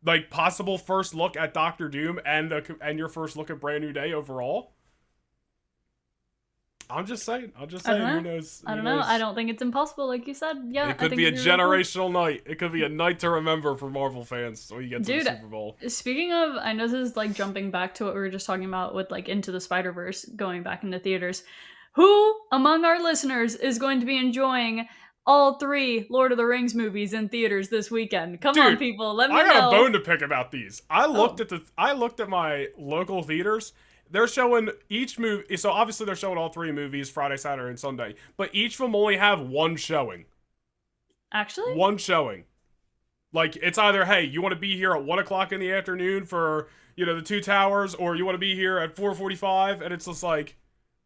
Speaker 1: Like possible first look at Doctor Doom and your first look at Brand New Day overall. I'm just saying. Who knows?
Speaker 2: I don't know. I don't think it's impossible, like you said. Yeah,
Speaker 1: it could be a generational night. It could be a night to remember for Marvel fans. So you get to the Super Bowl.
Speaker 2: Speaking of, I know this is like jumping back to what we were just talking about with like Into the Spider-Verse going back into theaters. Who among our listeners is going to be enjoying all 3 Lord of the Rings movies in theaters this weekend? Come on, people, let me know.
Speaker 1: I got a bone to pick about these. I looked at my local theaters. They're showing each movie, so obviously they're showing all 3 movies, Friday, Saturday, and Sunday, but each of them only have 1 showing.
Speaker 2: Actually?
Speaker 1: 1 showing. Like, it's either, hey, you want to be here at 1 o'clock in the afternoon for, the 2 Towers, or you want to be here at 4:45, and it's just like,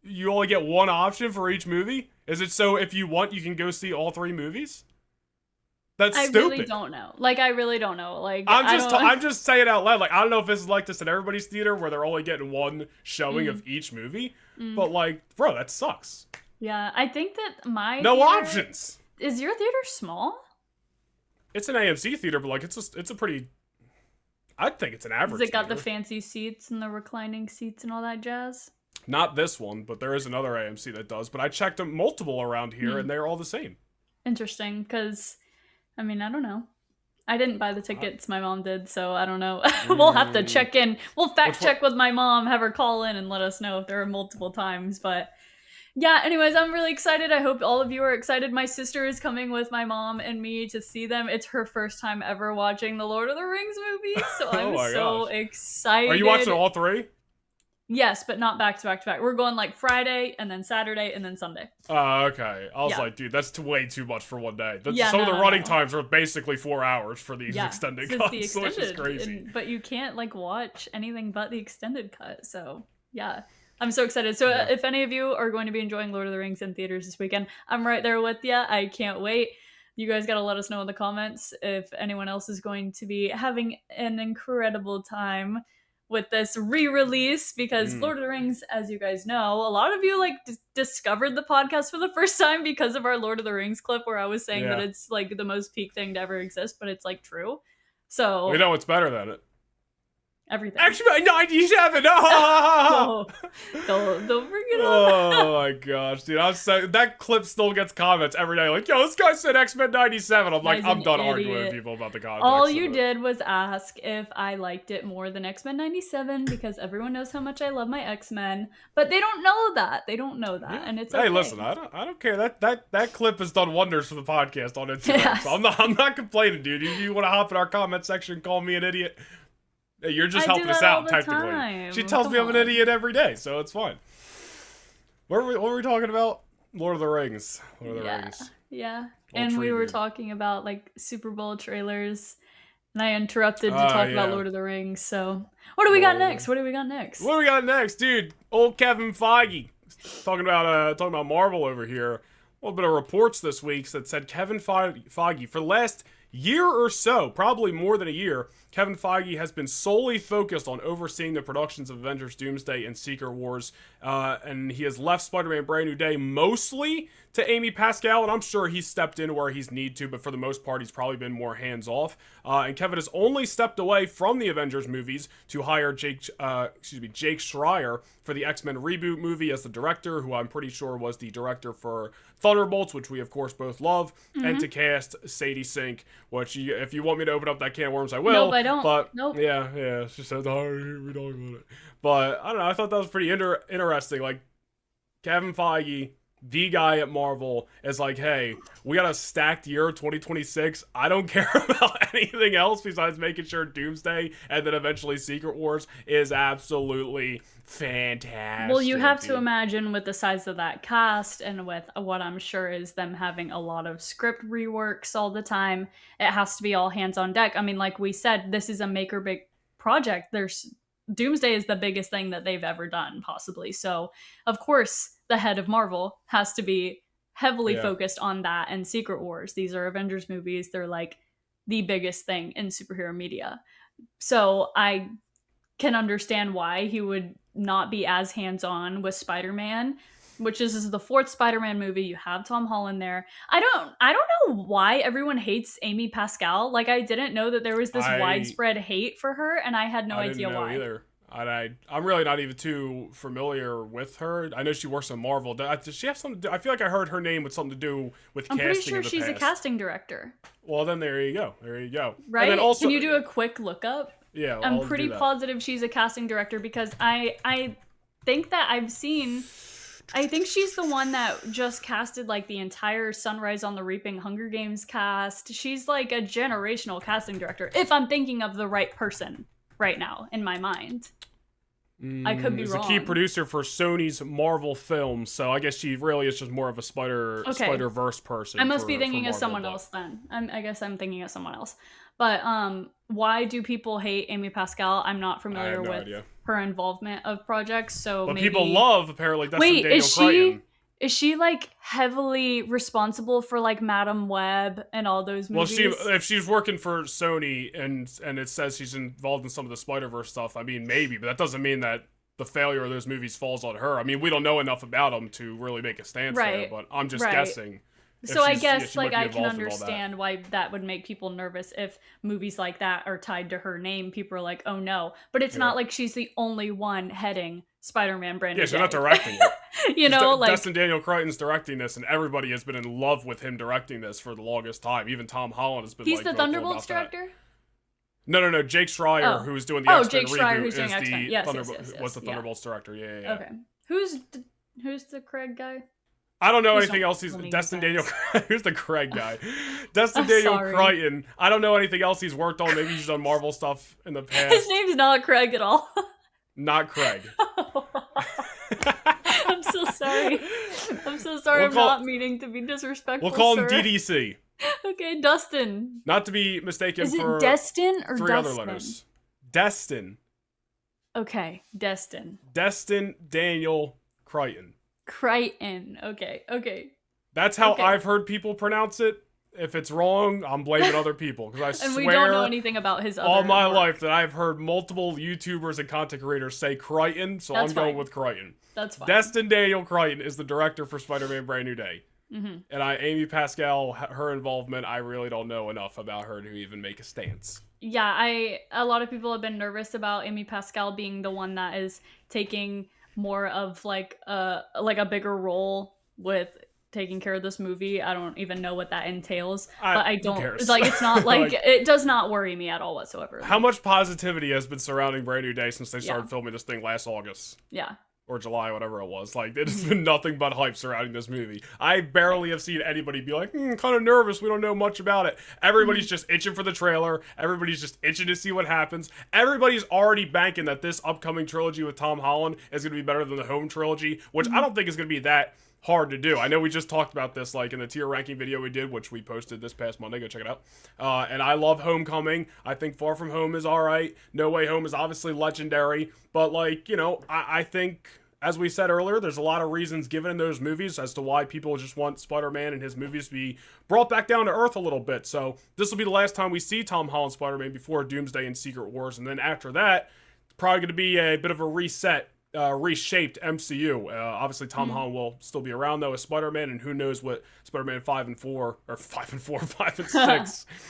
Speaker 1: you only get 1 option for each movie? Is it so if you want, you can go see all 3 movies? That's stupid.
Speaker 2: I really don't know. I really don't know.
Speaker 1: I'm just saying out loud. I don't know if this is like this at everybody's theater where they're only getting 1 showing of each movie. But bro, that sucks.
Speaker 2: Yeah, I think that my
Speaker 1: options.
Speaker 2: Is your theater small?
Speaker 1: It's an AMC theater, but like it's a pretty. I think it's an average.
Speaker 2: Has it got
Speaker 1: theater.
Speaker 2: the fancy seats and the reclining seats and all that jazz?
Speaker 1: Not this one, but there is another AMC that does. But I checked them multiple around here, and they're all the same.
Speaker 2: Interesting, because I mean, I don't know. I didn't buy the tickets. My mom did, so I don't know. We'll have to check in. We'll fact check with my mom, have her call in and let us know if there are multiple times. But yeah, anyways, I'm really excited. I hope all of you are excited. My sister is coming with my mom and me to see them. It's her first time ever watching the Lord of the Rings movies, so I'm so excited.
Speaker 1: Are you watching all three?
Speaker 2: Yes, but not back to back to back. We're going like Friday and then Saturday and then Sunday.
Speaker 1: Oh, okay. I was like, dude, that's way too much for one day.
Speaker 2: Yeah,
Speaker 1: some of the running times are basically 4 hours for these extended cuts,
Speaker 2: the extended,
Speaker 1: which is crazy.
Speaker 2: But you can't like watch anything but the extended cut. So yeah, I'm so excited. So if any of you are going to be enjoying Lord of the Rings in theaters this weekend, I'm right there with you. I can't wait. You guys got to let us know in the comments if anyone else is going to be having an incredible time with this re-release, because Lord of the Rings, as you guys know, a lot of you like discovered the podcast for the first time because of our Lord of the Rings clip where I was saying that it's like the most peak thing to ever exist, but it's like true. So
Speaker 1: we know what's better than it.
Speaker 2: Everything.
Speaker 1: X-Men 97!
Speaker 2: Oh! Don't bring it up.
Speaker 1: Oh my gosh, dude. That clip still gets comments every day. Like, yo, this guy said X-Men 97. I'm like, I'm done arguing with people about the context.
Speaker 2: All you did was ask if I liked it more than X-Men 97 because everyone knows how much I love my X-Men. But they don't know that.
Speaker 1: Yeah.
Speaker 2: And it's okay.
Speaker 1: Hey, listen, I don't care. That clip has done wonders for the podcast on Instagram. Yes. So I'm not complaining, dude. You want to hop in our comment section and call me an idiot? You're just helping us out, technically.
Speaker 2: Time.
Speaker 1: She tells me I'm an idiot every day, so it's fine. What were we talking about? Lord of the Rings. Lord of the Rings.
Speaker 2: Yeah. And we were talking about like Super Bowl trailers, and I interrupted to talk about Lord of the Rings. So what do we got next? What do we got next,
Speaker 1: dude? Old Kevin Feige talking about Marvel over here. A little bit of reports this week that said Kevin Feige for the last year or so, probably more than a year, Kevin Feige has been solely focused on overseeing the productions of Avengers Doomsday and Secret Wars, and he has left Spider-Man Brand New Day mostly to Amy Pascal, and I'm sure he's stepped in where he's need to, but for the most part, he's probably been more hands-off. And Kevin has only stepped away from the Avengers movies to hire Jake Schreier for the X-Men reboot movie as the director, who I'm pretty sure was the director for Thunderbolts, which we of course both love, and to cast Sadie Sink, which if you want me to open up that can of worms, I will.
Speaker 2: Nope, I don't.
Speaker 1: But
Speaker 2: nope.
Speaker 1: Yeah, she said, "Oh, we talk about it." But I don't know. I thought that was pretty interesting. Like Kevin Feige, the guy at Marvel, is like, "Hey, we got a stacked year, 2026. I don't care about anything else besides making sure Doomsday and then eventually Secret Wars is absolutely fantastic."
Speaker 2: Well, you have to imagine with the size of that cast and with what I'm sure is them having a lot of script reworks all the time, it has to be all hands on deck. I mean, like we said, this is a make or break project. Doomsday is the biggest thing that they've ever done, possibly. So, of course, the head of Marvel has to be heavily focused on that and Secret Wars. These are Avengers movies. They're like the biggest thing in superhero media. So I can understand why he would not be as hands-on with Spider-Man, which is the fourth Spider-Man movie. You have Tom Holland there. I don't know why everyone hates Amy Pascal. Like, I didn't know that there was this widespread hate for her, and I had no idea why.
Speaker 1: Either. I'm really not even too familiar with her. I know she works on Marvel. Does she have something to do? I feel like I heard her name with something to do with casting.
Speaker 2: I'm pretty sure she's
Speaker 1: a
Speaker 2: casting director.
Speaker 1: Well, then there you go.
Speaker 2: Right?
Speaker 1: And then also,
Speaker 2: can you do a quick lookup?
Speaker 1: Yeah,
Speaker 2: I'm pretty positive she's a casting director because I think that I think she's the one that just casted like the entire Sunrise on the Reaping Hunger Games cast. She's like a generational casting director, if I'm thinking of the right person right now in my mind. I could be wrong.
Speaker 1: She's a key producer for Sony's Marvel films, so I guess she really is just more of a Spider-Verse person.
Speaker 2: I must be thinking of someone else then. I guess I'm thinking of someone else. But why do people hate Amy Pascal? I'm not familiar with her involvement of projects, so
Speaker 1: but people love, apparently. That's Daniel Cretton.
Speaker 2: Is she like heavily responsible for like Madam Web and all those movies?
Speaker 1: Well, if she's working for Sony and it says she's involved in some of the Spider-Verse stuff, I mean, maybe, but that doesn't mean that the failure of those movies falls on her. I mean, we don't know enough about them to really make a stance there, but I'm just guessing.
Speaker 2: So I guess
Speaker 1: she might be
Speaker 2: I can
Speaker 1: involved in all that.
Speaker 2: understand why that would make people nervous if movies like that are tied to her name. People are like, oh no. But it's not like she's the only one heading Spider-Man Brand New
Speaker 1: Yeah, she's
Speaker 2: Day.
Speaker 1: not directing it.
Speaker 2: You know, like
Speaker 1: Destin Daniel Crichton's directing this, and everybody has been in love with him directing this for the longest time. Even Tom Holland has been
Speaker 2: he's
Speaker 1: like,
Speaker 2: the
Speaker 1: vocal
Speaker 2: Thunderbolts
Speaker 1: about
Speaker 2: director?
Speaker 1: that. No. Jake Schreier, who's doing the X-Men
Speaker 2: Jake Schreier,
Speaker 1: reboot,
Speaker 2: who's doing
Speaker 1: is
Speaker 2: X-Men.
Speaker 1: the
Speaker 2: Yes,
Speaker 1: was the Thunderbolts director. Yeah.
Speaker 2: Okay. Who's the Craig guy?
Speaker 1: I don't know
Speaker 2: Please
Speaker 1: anything
Speaker 2: don't
Speaker 1: else. He's
Speaker 2: tell me
Speaker 1: Destin
Speaker 2: his
Speaker 1: Daniel. Who's the Craig guy? Destin
Speaker 2: I'm
Speaker 1: Daniel
Speaker 2: sorry.
Speaker 1: Crichton. I don't know anything else he's worked on. Maybe he's done Marvel stuff in the past.
Speaker 2: His name's not Craig at all.
Speaker 1: Not Craig.
Speaker 2: I'm so sorry. I'm so sorry. I'm not meaning to be disrespectful.
Speaker 1: We'll call him
Speaker 2: sir.
Speaker 1: DDC.
Speaker 2: Okay, Dustin.
Speaker 1: Not to be mistaken
Speaker 2: Is
Speaker 1: for
Speaker 2: it Destin or
Speaker 1: three
Speaker 2: Dustin?
Speaker 1: other letters. Destin.
Speaker 2: Okay, Destin.
Speaker 1: Destin Daniel Crichton.
Speaker 2: Crichton. Okay.
Speaker 1: That's how I've heard people pronounce it. If it's wrong, I'm blaming other people because I
Speaker 2: And
Speaker 1: swear
Speaker 2: we don't know anything about his other
Speaker 1: all my
Speaker 2: work.
Speaker 1: life that I've heard multiple YouTubers and content creators say Crichton, so
Speaker 2: That's
Speaker 1: I'm going
Speaker 2: fine.
Speaker 1: with Crichton.
Speaker 2: That's fine.
Speaker 1: Destin Daniel Crichton is the director for Spider-Man Brand New Day.
Speaker 2: Mm-hmm.
Speaker 1: And Amy Pascal, her involvement, I really don't know enough about her to even make a stance.
Speaker 2: Yeah, a lot of people have been nervous about Amy Pascal being the one that is taking more of like a bigger role with taking care of this movie. I don't even know what that entails, but I don't like. It's not like it does not worry me at all whatsoever.
Speaker 1: How much positivity has been surrounding Brand New Day since they started filming this thing last August?
Speaker 2: Yeah.
Speaker 1: Or July, whatever it was. Like, it's been nothing but hype surrounding this movie. I barely have seen anybody be like, kind of nervous, we don't know much about it. Everybody's just itching for the trailer. Everybody's just itching to see what happens. Everybody's already banking that this upcoming trilogy with Tom Holland is going to be better than the Home trilogy, which I don't think is going to be that hard to do. I know we just talked about this like in the tier ranking video we did, which we posted this past Monday. Go check it out. And I love Homecoming. I think Far From Home is all right. No Way Home is obviously legendary. But like, I think, as we said earlier, there's a lot of reasons given in those movies as to why people just want Spider-Man and his movies to be brought back down to earth a little bit. So this will be the last time we see Tom Holland Spider-Man before Doomsday and Secret Wars. And then after that, it's probably going to be a bit of a reset, reshaped MCU. Obviously, Tom Holland will still be around, though, as Spider-Man, and who knows what Spider-Man 5 and 6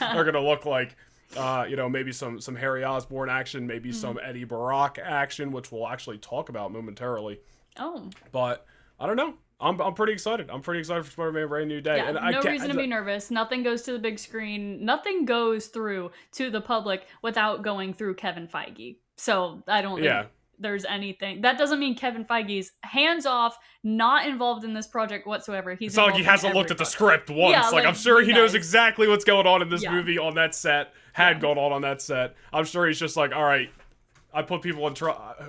Speaker 1: are going to look like. Maybe some Harry Osborn action, maybe some Eddie Brock action, which we'll actually talk about momentarily.
Speaker 2: Oh.
Speaker 1: But, I don't know. I'm pretty excited. I'm pretty excited for Spider-Man Brand New Day.
Speaker 2: Yeah,
Speaker 1: And
Speaker 2: no reason to be nervous. Nothing goes to the big screen. Nothing goes through to the public without going through Kevin Feige. So, I don't think there's anything. That doesn't mean Kevin Feige's hands off, not involved in this project whatsoever.
Speaker 1: It's not like he hasn't looked at the script once.
Speaker 2: Yeah,
Speaker 1: I'm sure he knows exactly what's going on in this movie on that set, gone on that set. I'm sure he's just like, all right, I put people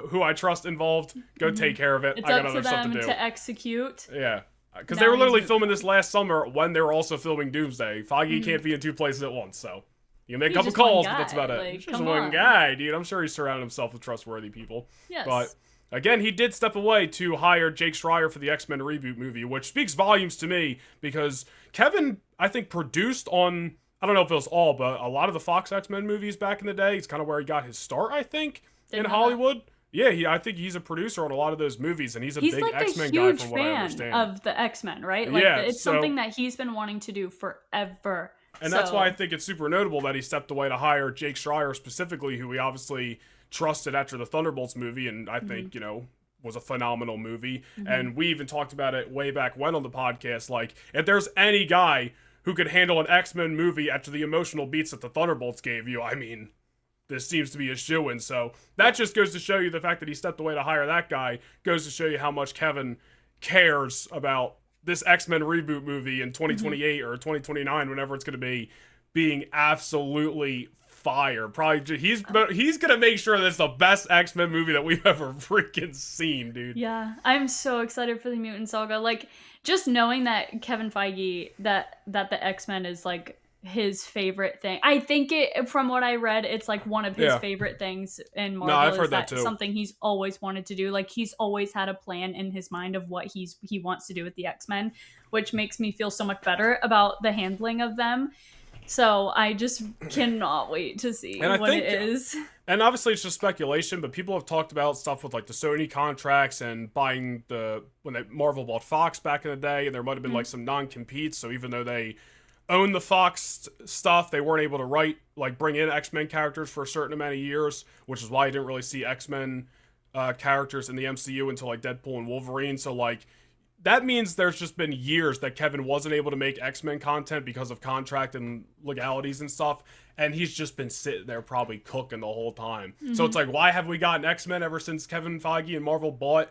Speaker 1: who I trust involved, go take care of it.
Speaker 2: It's
Speaker 1: I got
Speaker 2: up
Speaker 1: other
Speaker 2: to
Speaker 1: stuff
Speaker 2: them
Speaker 1: to do.
Speaker 2: to execute.
Speaker 1: Yeah. Because they were literally filming this last summer when they were also filming Doomsday. Feige can't be in two places at once, so you can make a couple calls, but that's about it. He's just one guy, dude. I'm sure he's surrounded himself with trustworthy people.
Speaker 2: Yes.
Speaker 1: But again, he did step away to hire Jake Schreier for the X-Men reboot movie, which speaks volumes to me because Kevin, I think, produced on, I don't know if it was all, but a lot of the Fox X-Men movies back in the day. It's kind of where he got his start, I think, in Hollywood. Yeah, I think he's a producer on a lot of those movies, and he's a big
Speaker 2: like
Speaker 1: X-Men
Speaker 2: a
Speaker 1: guy
Speaker 2: huge
Speaker 1: from what I understand.
Speaker 2: of the X-Men, right? Like, it's something that he's been wanting to do forever.
Speaker 1: And that's why I think it's super notable that he stepped away to hire Jake Schreier specifically, who he obviously trusted after the Thunderbolts movie, and I think, was a phenomenal movie. And we even talked about it way back when on the podcast. Like, if there's any guy who could handle an X-Men movie after the emotional beats that the Thunderbolts gave you, I mean, this seems to be a shoo-in. So that just goes to show you the fact that he stepped away to hire that guy goes to show you how much Kevin cares about this X-Men reboot movie in 2028 or 2029, whenever it's going to be, being absolutely fire. Probably he's going to make sure that it's the best X-Men movie that we've ever freaking seen, dude.
Speaker 2: Yeah, I'm so excited for the Mutant Saga. Like, just knowing that Kevin Feige, that the X-Men is like his favorite thing. I think from what I read, it's like one of his favorite things in Marvel.
Speaker 1: No, I've heard that too.
Speaker 2: Something he's always wanted to do. Like, he's always had a plan in his mind of what he wants to do with the X-Men, which makes me feel so much better about the handling of them. So I just cannot wait to see what it is.
Speaker 1: And obviously it's just speculation, but people have talked about stuff with like the Sony contracts and buying Marvel bought Fox back in the day, and there might have been like some non-competes. So even though they own the Fox stuff, they weren't able to bring in X-Men characters for a certain amount of years, which is why I didn't really see X-Men characters in the MCU until like Deadpool and Wolverine. So like that means there's just been years that Kevin wasn't able to make X-Men content because of contract and legalities and stuff. And he's just been sitting there probably cooking the whole time. So it's like, why have we gotten X-Men ever since Kevin Feige and Marvel bought,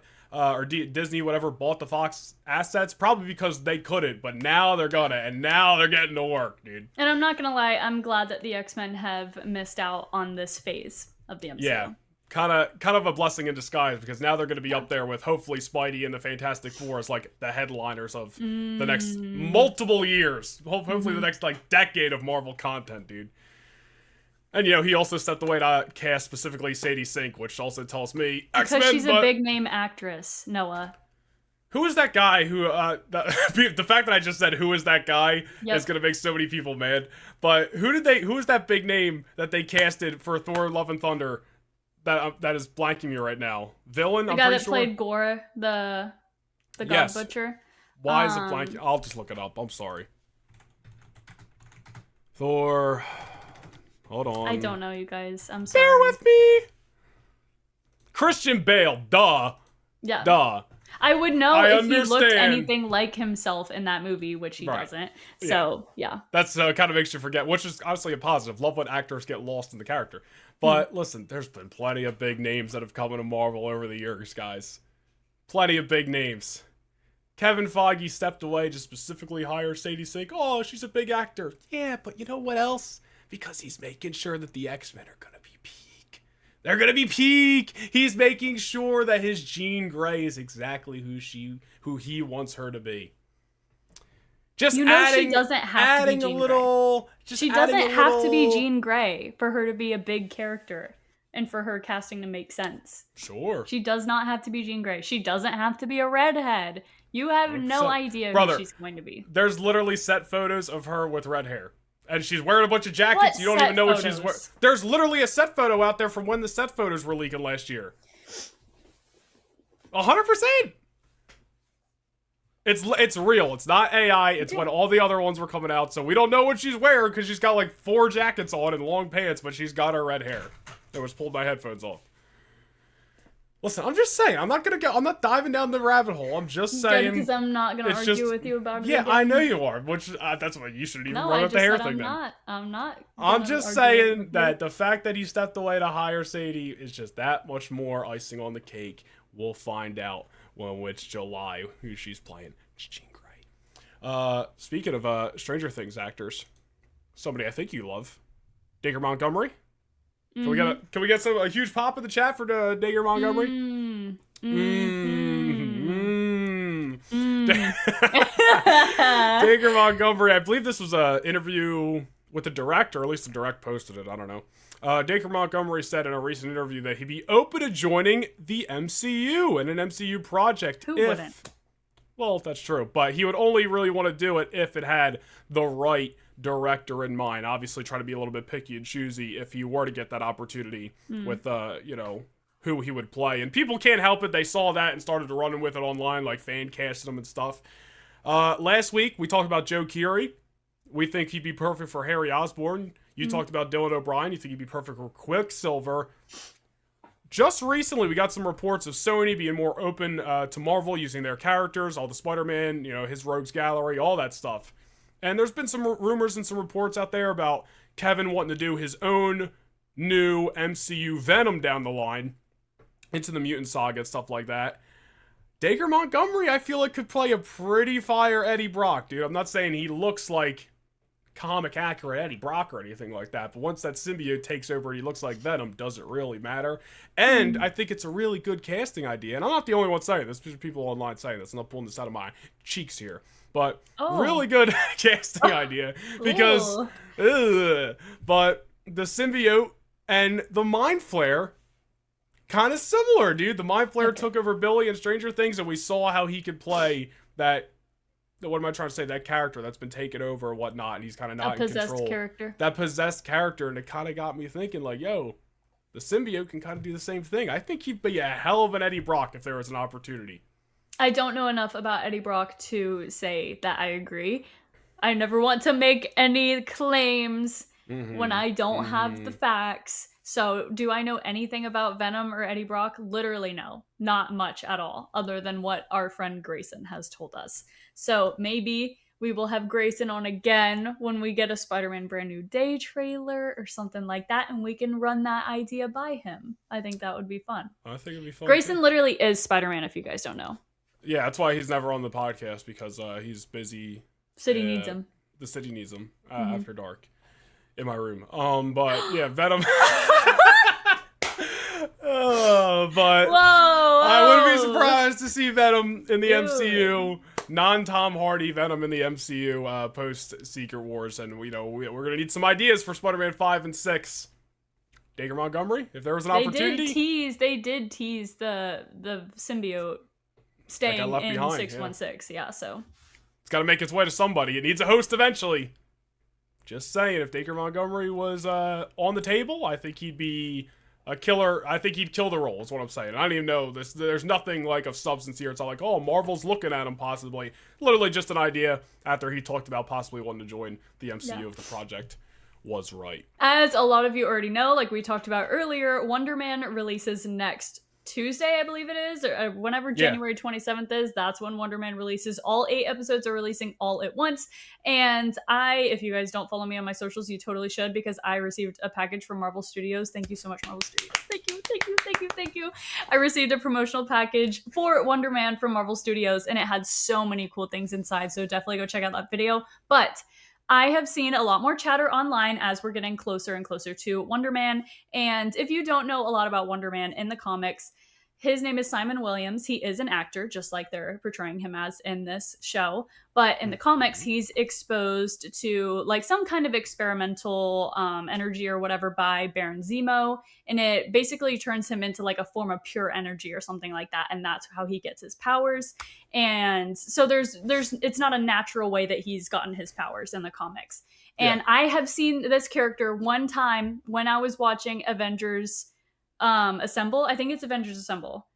Speaker 1: Disney, whatever, bought the Fox assets? Probably because they couldn't, but now they're gonna, and now they're getting to work, dude.
Speaker 2: And I'm not gonna lie, I'm glad that the X-Men have missed out on this phase of the MCU.
Speaker 1: Yeah. Kind of a blessing in disguise, because now they're going to be up there with hopefully Spidey and the Fantastic Four as like the headliners of the next multiple years. Hopefully the next like decade of Marvel content, dude. And he also stepped away to cast specifically Sadie Sink, which also tells me X-Men.
Speaker 2: Because she's a big name actress, Noah.
Speaker 1: Who is that guy who, the fact that I just said who is that guy is going to make so many people mad. But who is that big name that they casted for Thor Love and Thunder? That is blanking me right now. Villain?
Speaker 2: The guy that played Gore, the God Butcher.
Speaker 1: Why is it blanking? I'll just look it up. I'm sorry. Thor. Hold on.
Speaker 2: I don't know, you guys. I'm sorry.
Speaker 1: Bear with me. Christian Bale. Duh.
Speaker 2: Yeah.
Speaker 1: Duh.
Speaker 2: I would know if he looked anything like himself in that movie, which he doesn't. So, yeah.
Speaker 1: That's kind of makes you forget, which is honestly a positive. Love when actors get lost in the character. But listen, there's been plenty of big names that have come into Marvel over the years, guys. Plenty of big names. Kevin Feige stepped away to specifically hire Sadie Sink. Oh, she's a big actor. Yeah, but you know what else? Because he's making sure that the X-Men are going to be peak. They're going to be peak. He's making sure that his Jean Grey is exactly who he wants her to be. Just
Speaker 2: she doesn't have to be Jean Grey. She doesn't have to be Jean Grey for her to be a big character and for her casting to make sense.
Speaker 1: Sure.
Speaker 2: She does not have to be Jean Grey. She doesn't have to be a redhead. You have no idea who she's going to be.
Speaker 1: There's literally set photos of her with red hair. And she's wearing a bunch of jackets. You don't even know what she's wearing. There's literally a set photo out there from when the set photos were leaking last year. 100%. It's real. It's not AI. It's when all the other ones were coming out. So we don't know what she's wearing because she's got like 4 jackets on and long pants, but she's got her red hair. I was pulled my headphones off. Listen, I'm just saying. I'm not diving down the rabbit hole. I'm just saying.
Speaker 2: Because I'm not gonna argue with you about it.
Speaker 1: Yeah, I know you are. Which that's why you shouldn't even run up the hair thing.
Speaker 2: I'm not.
Speaker 1: I'm just saying that the fact that he stepped away to hire Sadie is just that much more icing on the cake. We'll find out when it's July who she's playing. It's Jean Grey. Speaking of Stranger Things actors, somebody I think you love, Dacre Montgomery. Can we get a huge pop in the chat for Dacre Montgomery? Dacre Montgomery. I believe this was an interview with the director, or at least the direct posted it. I don't know. Dacre Montgomery said in a recent interview that he'd be open to joining the MCU and an MCU project.
Speaker 2: Who wouldn't?
Speaker 1: Well, that's true, but he would only really want to do it if it had the right director in mind. Obviously, try to be a little bit picky and choosy if he were to get that opportunity with, who he would play. And people can't help it. They saw that and started running with it online, like fan casting him and stuff. Last week, we talked about Joe Keery. We think he'd be perfect for Harry Osborn. You talked about Dylan O'Brien. You think he'd be perfect for Quicksilver. Just recently, we got some reports of Sony being more open to Marvel using their characters, all the Spider-Man, his Rogues Gallery, all that stuff. And there's been some rumors and some reports out there about Kevin wanting to do his own new MCU Venom down the line into the Mutant Saga and stuff like that. Dacre Montgomery, I feel like, could play a pretty fire Eddie Brock, dude. I'm not saying he looks like comic accurate Eddie Brock or anything like that, but once that symbiote takes over and he looks like Venom, does it really matter? And I think it's a really good casting idea, and I'm not the only one saying this. There's people online saying this. I'm not pulling this out of my cheeks here, but really good casting idea because but the symbiote and the Mind Flare kind of similar, dude. The Mind Flare took over Billy in Stranger Things, and we saw how he could play that. What am I trying to say? That character that's been taken over or whatnot, and he's kind of not in control.
Speaker 2: Character.
Speaker 1: That possessed character, and it kind of got me thinking, like, yo, the symbiote can kind of do the same thing. I think he'd be a hell of an Eddie Brock if there was an opportunity.
Speaker 2: I don't know enough about Eddie Brock to say that I agree. I never want to make any claims when I don't have the facts. So, do I know anything about Venom or Eddie Brock? Literally no. Not much at all, other than what our friend Grayson has told us. So, maybe we will have Grayson on again when we get a Spider-Man Brand New Day trailer or something like that, and we can run that idea by him. I think that would be fun.
Speaker 1: I think it'd be fun.
Speaker 2: Grayson literally is Spider-Man, if you guys don't know.
Speaker 1: Yeah, that's why he's never on the podcast, because he's busy.
Speaker 2: City needs him.
Speaker 1: The city needs him after dark in my room. But yeah, Venom. But
Speaker 2: whoa,
Speaker 1: I wouldn't be surprised to see Venom in the MCU. Non-Tom Hardy Venom in the MCU post Secret Wars, and we're gonna need some ideas for Spider-Man 5 and 6. Dacre Montgomery, if there was an opportunity.
Speaker 2: They did tease the symbiote staying in behind, 616. Yeah, so
Speaker 1: it's got to make its way to somebody. It needs a host eventually. Just saying, if Dacre Montgomery was on the table, I think he'd be a killer. I think he'd kill the role, is what I'm saying. I don't even know this. There's nothing like of substance here. It's not like, oh, Marvel's looking at him possibly. Literally just an idea after he talked about possibly wanting to join the MCU if the project was right.
Speaker 2: As a lot of you already know, like we talked about earlier, Wonder Man releases next Tuesday, I believe it is, or whenever January 27th is. That's when Wonder Man releases. All 8 episodes are releasing all at once. And if you guys don't follow me on my socials, you totally should, because I received a package from Marvel Studios. Thank you so much, Marvel Studios. Thank you. I received a promotional package for Wonder Man from Marvel Studios, and it had so many cool things inside. So definitely go check out that video. But I have seen a lot more chatter online as we're getting closer and closer to Wonder Man. And if you don't know a lot about Wonder Man in the comics, his name is Simon Williams. He is an actor, just like they're portraying him as in this show. But in the comics, he's exposed to like some kind of experimental energy or whatever by Baron Zemo. And it basically turns him into like a form of pure energy or something like that. And that's how he gets his powers. And so it's not a natural way that he's gotten his powers in the comics. And I have seen this character one time when I was watching Avengers Assemble. I think it's Avengers Assemble.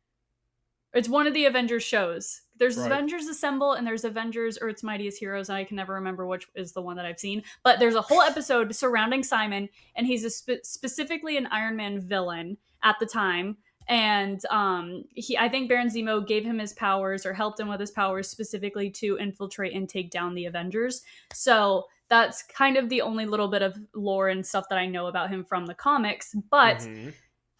Speaker 2: It's one of the Avengers shows. There's Avengers Assemble and there's Avengers Earth's Mightiest Heroes, and I can never remember which is the one that I've seen. But there's a whole episode surrounding Simon, and he's specifically an Iron Man villain at the time. And I think Baron Zemo gave him his powers or helped him with his powers specifically to infiltrate and take down the Avengers. So that's kind of the only little bit of lore and stuff that I know about him from the comics. But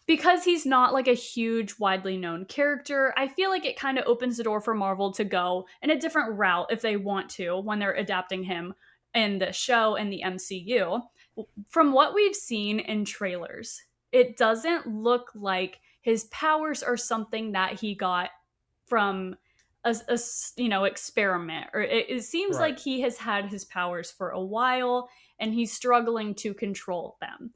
Speaker 2: because he's not like a huge, widely known character, I feel like it kind of opens the door for Marvel to go in a different route if they want to when they're adapting him in the show and the MCU. From what we've seen in trailers, it doesn't look like his powers are something that he got from a experiment. Or it seems like he has had his powers for a while and he's struggling to control them.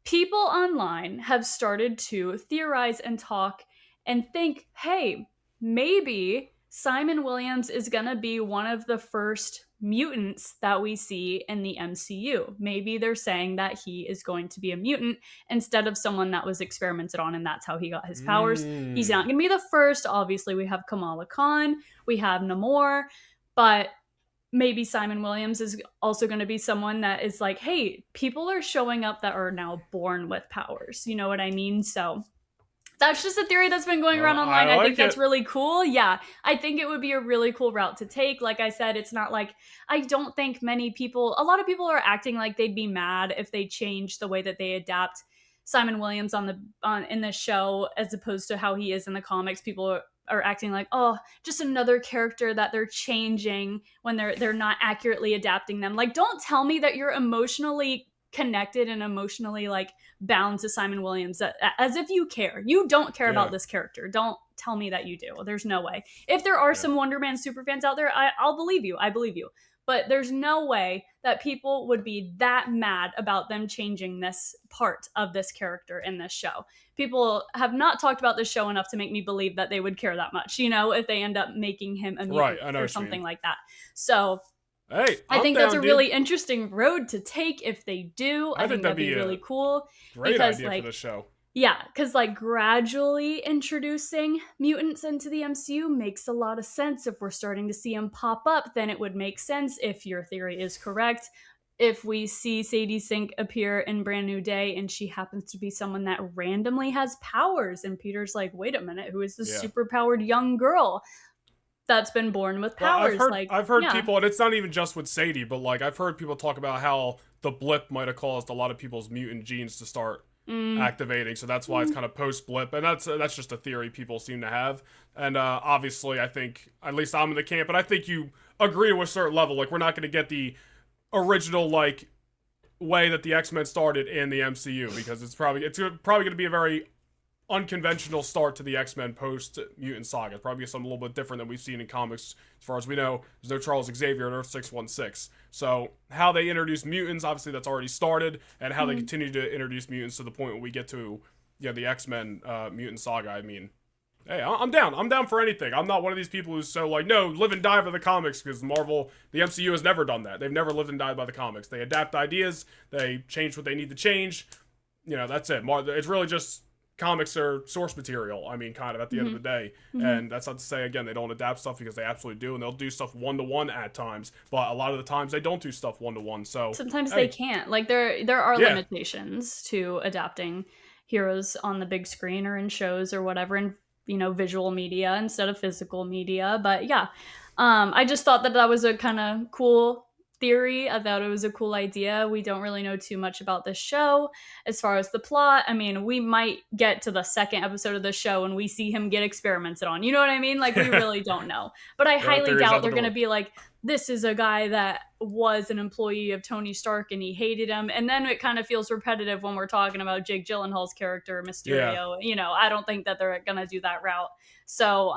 Speaker 2: People online have started to theorize and talk and think, hey, maybe Simon Williams is going to be one of the first mutants that we see in the MCU. Maybe they're saying that he is going to be a mutant instead of someone that was experimented on, and that's how he got his powers. He's not going to be the first. Obviously, we have Kamala Khan, we have Namor, but maybe Simon Williams is also going to be someone that is like, hey, people are showing up that are now born with powers. You know what I mean? So that's just a theory that's been going around online. I think that's really cool. Yeah, I think it would be a really cool route to take. Like I said, it's not like, I don't think a lot of people are acting like they'd be mad if they change the way that they adapt Simon Williams in this show as opposed to how he is in the comics. People are acting like, oh, just another character that they're changing when they're not accurately adapting them. Like, don't tell me that you're emotionally connected and emotionally like bound to Simon Williams as if you care. You don't care about this character. Don't tell me that you do. There's no way. If there are some Wonder Man superfans out there, I'll believe you. I believe you. But there's no way that people would be that mad about them changing this part of this character in this show. People have not talked about this show enough to make me believe that they would care that much, if they end up making him a mutant or something like that. So
Speaker 1: hey,
Speaker 2: I think that's a really interesting road to take if they do. I think that'd be really cool.
Speaker 1: Great idea for the show.
Speaker 2: Yeah, because like gradually introducing mutants into the MCU makes a lot of sense. If we're starting to see them pop up, then it would make sense if your theory is correct. If we see Sadie Sink appear in Brand New Day and she happens to be someone that randomly has powers, and Peter's like, wait a minute, who is this
Speaker 1: Yeah.
Speaker 2: superpowered young girl that's been born with
Speaker 1: Well,
Speaker 2: powers?
Speaker 1: I've heard
Speaker 2: Yeah.
Speaker 1: people, and it's not even just with Sadie, but like I've heard people talk about how the blip might have caused a lot of people's mutant genes to start activating, so that's why it's kind of post blip, and that's just a theory people seem to have. And obviously, I think at least I'm in the camp, and I think you agree to a certain level. Like we're not going to get the original like way that the X-Men started in the MCU because it's probably going to be a very unconventional start to the X-Men post mutant saga. It's probably something a little bit different than we've seen in comics. As far as we know, there's no Charles Xavier in Earth 616. So how they introduce mutants, obviously that's already started, and how they continue to introduce mutants to the point when we get to the X-Men mutant saga. I mean, hey, I'm down. I'm down for anything. I'm not one of these people who's so like, no, live and die by the comics, because Marvel, the MCU has never done that. They've never lived and died by the comics. They adapt ideas. They change what they need to change. That's it. It's really just comics are source material. I mean, kind of at the end of the day. And that's not to say, again, they don't adapt stuff, because they absolutely do. And they'll do stuff one-to-one at times. But a lot of the times they don't do stuff one-to-one. So
Speaker 2: sometimes they can't. Like there are limitations to adapting heroes on the big screen or in shows or whatever, in visual media instead of physical media. But yeah, I just thought that was a kind of cool theory. I thought it was a cool idea. We don't really know too much about this show as far as the plot. I mean, we might get to the second episode of the show and we see him get experimented on. You know what I mean? Like, we really don't know. But I highly doubt they're going to be like, this is a guy that was an employee of Tony Stark and he hated him. And then it kind of feels repetitive when we're talking about Jake Gyllenhaal's character, Mysterio. Yeah. I don't think that they're going to do that route. So,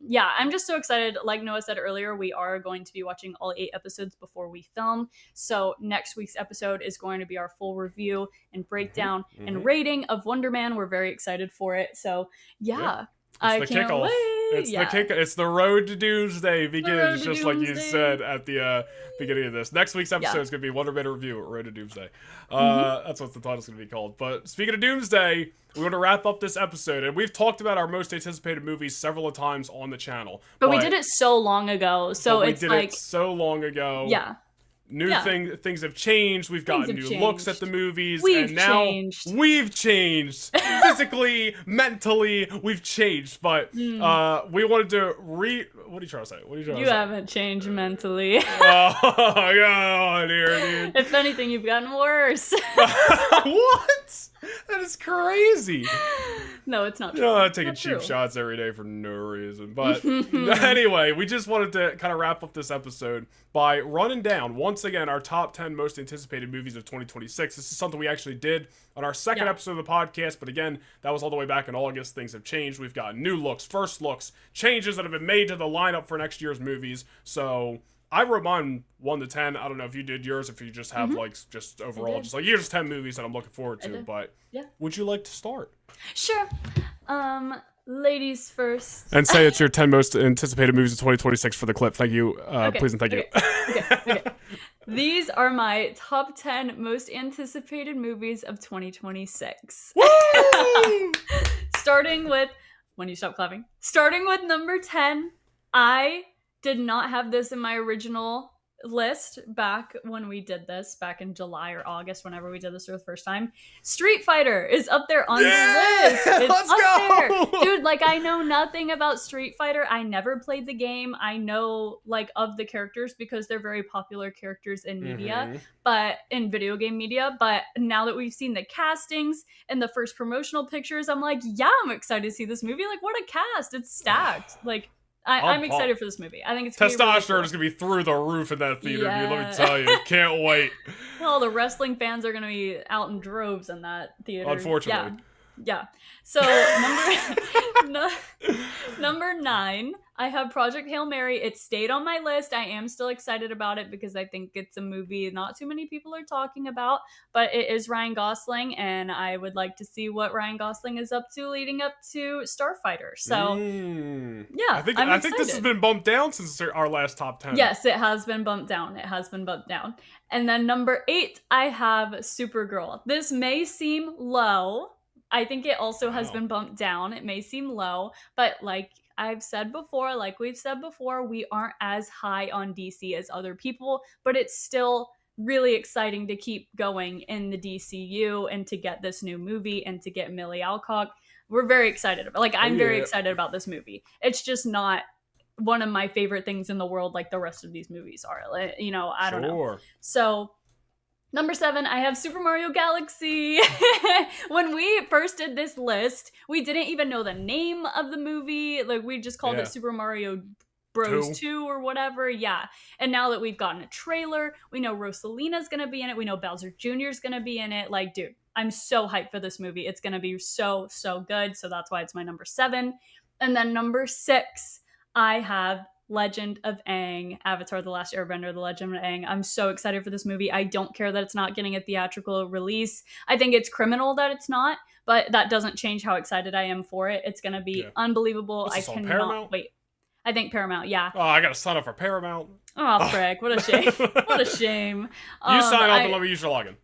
Speaker 2: yeah, I'm just so excited. Like Noah said earlier, we are going to be watching all 8 episodes before we film. So next week's episode is going to be our full review and breakdown and rating of Wonder Man. We're very excited for it. So, yeah. I can't wait.
Speaker 1: It's the road to Doomsday begins, just like you said at the beginning of this. Next week's episode is going to be Wonder Man review, Road to Doomsday. That's what the title's going to be called. But speaking of Doomsday, we want to wrap up this episode, and we've talked about our most anticipated movies several times on the channel.
Speaker 2: But we did it so long ago, so it's like...
Speaker 1: We did it so long ago.
Speaker 2: Yeah.
Speaker 1: Things have changed. We've gotten new looks at the movies,
Speaker 2: we've
Speaker 1: changed physically, mentally. We've changed, but we wanted to What are you trying to say?
Speaker 2: You haven't changed mentally.
Speaker 1: Oh, God, here, dude.
Speaker 2: If anything, you've gotten worse.
Speaker 1: What? That is crazy.
Speaker 2: No, it's not true.
Speaker 1: I'm taking cheap shots every day for no reason. But anyway, we just wanted to kind of wrap up this episode by running down, once again, our top 10 most anticipated movies of 2026. This is something we actually did on our second episode of the podcast. But again, that was all the way back in August. Things have changed. We've got new looks, first looks, changes that have been made to the lineup for next year's movies. So... I wrote mine 1 to 10. I don't know if you did yours, if you just have just overall, just like here's 10 movies that I'm looking forward to. But would you like to start?
Speaker 2: Sure. Ladies first.
Speaker 1: And say it's your 10 most anticipated movies of 2026 for the clip. Thank you. Please and thank you.
Speaker 2: Okay. These are my top 10 most anticipated movies of 2026.
Speaker 1: Woo!
Speaker 2: Starting with number 10, I did not have this in my original list back when we did this back in July or August, whenever we did this for the first time. Street Fighter is up there on the list. It's up there. Dude, like, I know nothing about Street Fighter. I never played the game. I know like of the characters because they're very popular characters in media, but in video game media. But now that we've seen the castings and the first promotional pictures, I'm like, yeah, I'm excited to see this movie. Like, what a cast. It's stacked. Like, I'm excited for this movie. I think it's gonna
Speaker 1: testosterone is gonna be through the roof in that theater, dude. Let me tell you, can't wait.
Speaker 2: Well, the wrestling fans are gonna be out in droves in that theater.
Speaker 1: Unfortunately,
Speaker 2: yeah. So number 9, I have Project Hail Mary. It stayed on my list. I am still excited about it because I think it's a movie not too many people are talking about, but it is Ryan Gosling, and I would like to see what Ryan Gosling is up to leading up to Starfighter. So, yeah,
Speaker 1: I think this has been bumped down since our last top 10.
Speaker 2: Yes, it has been bumped down. And then number 8, I have Supergirl. This may seem low, I think it also has
Speaker 1: Wow.
Speaker 2: been bumped down. It may seem low, but like we've said before, we aren't as high on DC as other people, but it's still really exciting to keep going in the DCU and to get this new movie and to get Millie Alcock. We're very excited about, like,
Speaker 1: Oh
Speaker 2: I'm very
Speaker 1: yeah.
Speaker 2: excited about this movie. It's just not one of my favorite things in the world like the rest of these movies are. Like, you know, I don't know.
Speaker 1: Sure.
Speaker 2: So number 7, I have Super Mario Galaxy. When we first did this list, we didn't even know the name of the movie. Like, we just called
Speaker 1: Yeah.
Speaker 2: it Super Mario Bros. 2 or whatever. Yeah. And now that we've gotten a trailer, we know Rosalina's gonna be in it. We know Bowser Jr. is gonna be in it. Like, dude, I'm so hyped for this movie. It's gonna be so, so good. So that's why it's my number 7. And then number 6, I have Legend of Aang, Avatar The Last Airbender, The Legend of Aang. I'm so excited for this movie. I don't care that it's not getting a theatrical release. I think it's criminal that it's not, but that doesn't change how excited I am for it. It's going to be unbelievable.
Speaker 1: What's this,
Speaker 2: I
Speaker 1: on
Speaker 2: cannot
Speaker 1: Paramount?
Speaker 2: wait. I think Paramount, yeah.
Speaker 1: Oh, I gotta sign up for Paramount.
Speaker 2: Oh, frick. What a shame. What a shame.
Speaker 1: You sign up and let me use your login.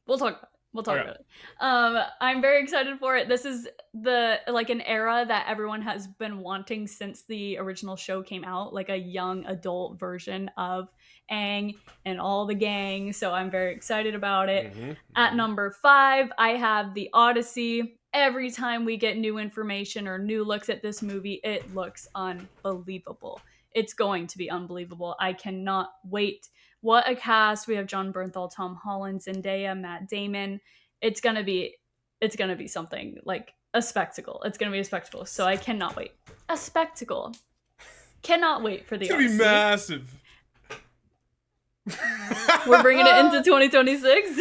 Speaker 2: We'll talk about it. About it. I'm very excited for it. This is an era that everyone has been wanting since the original show came out, like a young adult version of Aang and all the gang. So I'm very excited about it. At number 5, I have The Odyssey. Every time we get new information or new looks at this movie, it looks unbelievable. It's going to be unbelievable. I cannot wait. What a cast. We have John Bernthal, Tom Holland, Zendaya, Matt Damon. It's gonna be something, like a spectacle. It's gonna be a spectacle. So I cannot wait. A spectacle. Cannot wait for the Odyssey.
Speaker 1: It's gonna be massive.
Speaker 2: We're bringing it into 2026.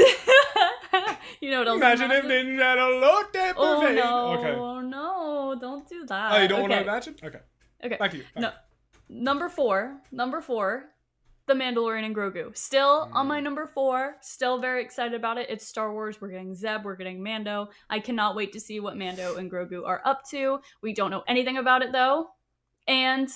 Speaker 2: You know what else?
Speaker 1: Imagine if they had a lot of
Speaker 2: Oh
Speaker 1: perfect.
Speaker 2: no!
Speaker 1: Okay.
Speaker 2: No! Don't do that.
Speaker 1: Oh, you don't want to imagine? Okay.
Speaker 2: Okay.
Speaker 1: Back to you.
Speaker 2: No. Number 4, The Mandalorian and Grogu. Still on my number 4. Still very excited about it. It's Star Wars. We're getting Zeb. We're getting Mando. I cannot wait to see what Mando and Grogu are up to. We don't know anything about it, though. And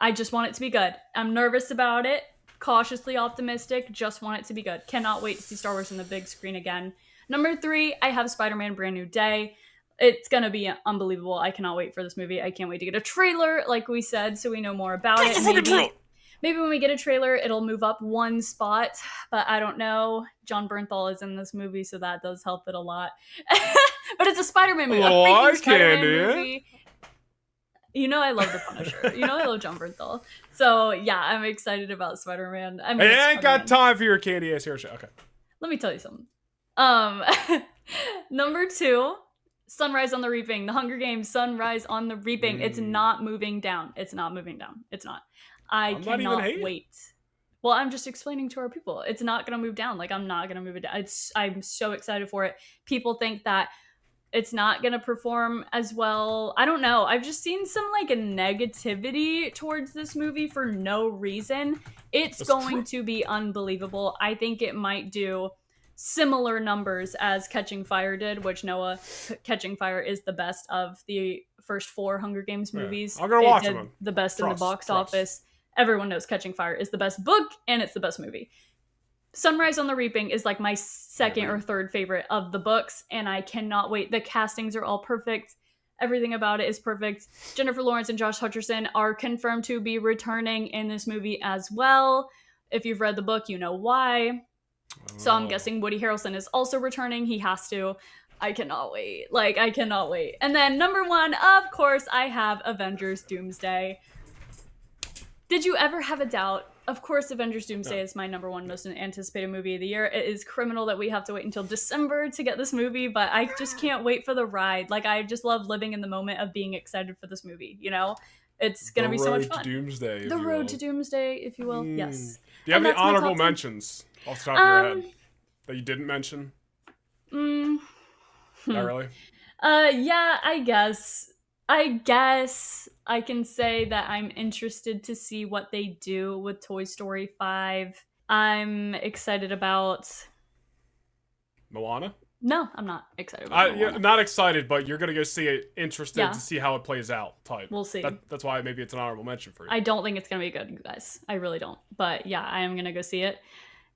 Speaker 2: I just want it to be good. I'm nervous about it. Cautiously optimistic. Just want it to be good. Cannot wait to see Star Wars on the big screen again. Number 3, I have Spider-Man Brand New Day. It's gonna be unbelievable. I cannot wait for this movie. I can't wait to get a trailer, like we said, so we know more about it. Maybe when we get a trailer, it'll move up one spot, but I don't know. John Bernthal is in this movie, so that does help it a lot. But it's a Spider-Man movie.
Speaker 1: Oh,
Speaker 2: a freaking
Speaker 1: I
Speaker 2: Spider-Man
Speaker 1: can't.
Speaker 2: movie. You know I love The Punisher. You know I love John Bernthal. So, yeah, I'm excited about Spider-Man.
Speaker 1: I ain't got time for your candy ass hair shit. Okay.
Speaker 2: Let me tell you something. Number 2, Sunrise on the Reaping. The Hunger Games, Sunrise on the Reaping. It's not moving down. It's not moving down. It's not. I cannot wait. Well, I'm just explaining to our people. It's not going to move down. Like, I'm not going to move it down. I'm so excited for it. People think that it's not going to perform as well. I don't know. I've just seen some, like, a negativity towards this movie for no reason. It's going to be unbelievable. I think it might do similar numbers as Catching Fire did, which Noah, Catching Fire is the best of the first 4 Hunger Games movies.
Speaker 1: I'm going to watch them.
Speaker 2: The best in the box office. Everyone knows Catching Fire is the best book, and it's the best movie. Sunrise on the Reaping is like my second or third favorite of the books, and I cannot wait. The castings are all perfect. Everything about it is perfect. Jennifer Lawrence and Josh Hutcherson are confirmed to be returning in this movie as well. If you've read the book, you know why. So I'm guessing Woody Harrelson is also returning. He has to. I cannot wait. Like, I cannot wait. And then number 1, of course, I have Avengers Doomsday. Did you ever have a doubt? Of course, Avengers Doomsday is my number 1 most anticipated movie of the year. It is criminal that we have to wait until December to get this movie, but I just can't wait for the ride. Like, I just love living in the moment of being excited for this movie, you know? It's going to be so much fun.
Speaker 1: The
Speaker 2: road to Doomsday, if you will. Yes.
Speaker 1: Do you have any honorable mentions off the top of your head that you didn't mention? Not really?
Speaker 2: Yeah, I guess I can say that I'm interested to see what they do with Toy Story 5. I'm excited about
Speaker 1: Moana?
Speaker 2: No, I'm not excited about Moana.
Speaker 1: Not excited, but you're going to go see it, interested to see how it plays out type.
Speaker 2: We'll see.
Speaker 1: That's why maybe it's an honorable mention for you.
Speaker 2: I don't think it's going to be good, you guys. I really don't. But yeah, I am going to go see it.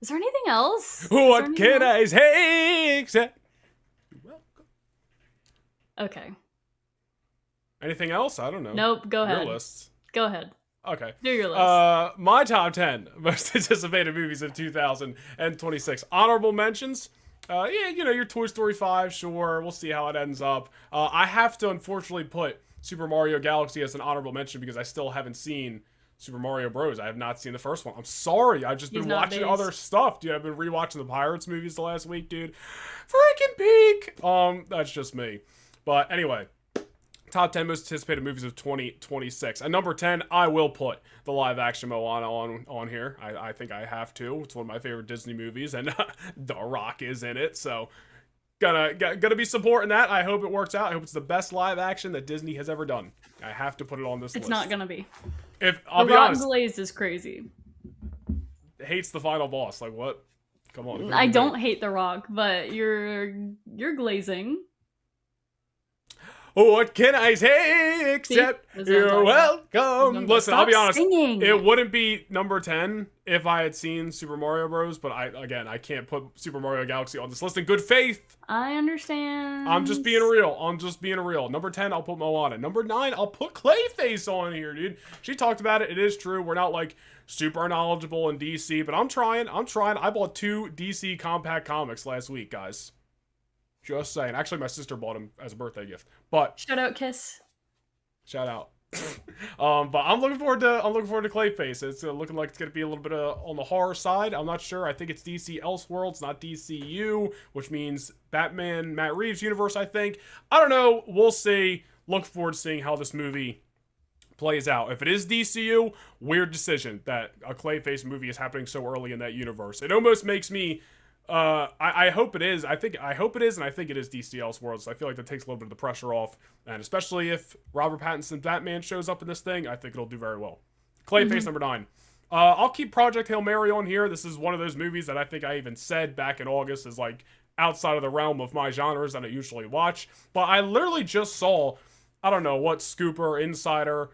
Speaker 2: Is there anything else?
Speaker 1: What can I say except you're welcome?
Speaker 2: Okay.
Speaker 1: Anything else? I don't know.
Speaker 2: Nope. Go ahead.
Speaker 1: Your lists.
Speaker 2: Go ahead.
Speaker 1: Okay.
Speaker 2: Do your list.
Speaker 1: My top 10 most anticipated movies of 2026. Honorable mentions. Yeah, your Toy Story 5, sure. We'll see how it ends up. I have to unfortunately put Super Mario Galaxy as an honorable mention because I still haven't seen Super Mario Bros. I have not seen the first one. I'm sorry. I've just been watching other stuff, dude. I've been rewatching the Pirates movies the last week, dude. Freaking peak. That's just me. But anyway, top 10 most anticipated movies of 2026. At number 10, I will put the live action Moana on here. I think I have to. It's one of my favorite Disney movies, and The Rock is in it, so gonna be supporting that. I hope it works out. I hope it's the best live action that Disney has ever done. I have to put it on this list.
Speaker 2: It's not gonna be.
Speaker 1: If I'll be
Speaker 2: Rock
Speaker 1: honest,
Speaker 2: Glaze is crazy.
Speaker 1: Hates the final boss. Like what? Come on.
Speaker 2: I don't hate The Rock, but you're glazing.
Speaker 1: What can I say except you're welcome? Listen, I'll be honest.
Speaker 2: Singing.
Speaker 1: It wouldn't be number 10 if I had seen Super Mario Bros. But I can't put Super Mario Galaxy on this list in good faith.
Speaker 2: I understand.
Speaker 1: I'm just being real. Number 10, I'll put Moana. Number 9, I'll put Clayface on here, dude. She talked about it. It is true. We're not like super knowledgeable in DC, but I'm trying. I bought 2 DC compact comics last week, guys. Just saying. Actually, my sister bought them as a birthday gift. But
Speaker 2: shout out, Kiss.
Speaker 1: Shout out. But I'm looking forward to Clayface. It's looking like it's gonna be a little bit on the horror side. I'm not sure. I think it's DC Elseworlds, not DCU, which means Batman Matt Reeves universe. I think. I don't know. We'll see. Look forward to seeing how this movie plays out. If it is DCU, weird decision that a Clayface movie is happening so early in that universe. It almost makes me. I hope it is. I hope it is, and I think it is DC Elseworlds. So I feel like that takes a little bit of the pressure off, and especially if Robert Pattinson's Batman shows up in this thing, I think it'll do very well. Clayface number 9. I'll keep Project Hail Mary on here. This is one of those movies that I think I even said back in August is like outside of the realm of my genres that I usually watch. But I literally just saw, I don't know what scooper, insider,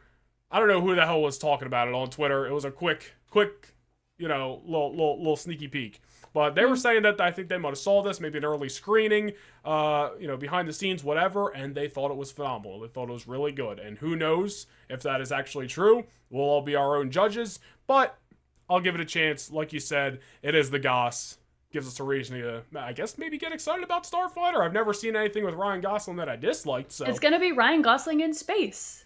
Speaker 1: I don't know who the hell was talking about it on Twitter. It was a quick, little sneaky peek. But they were saying that I think they might have saw this, maybe an early screening, behind the scenes, whatever, and they thought it was phenomenal. They thought it was really good. And who knows if that is actually true. We'll all be our own judges. But I'll give it a chance. Like you said, it is the Goss. Gives us a reason to, I guess, maybe get excited about Starfighter. I've never seen anything with Ryan Gosling that I disliked. So
Speaker 2: it's going to be Ryan Gosling in space,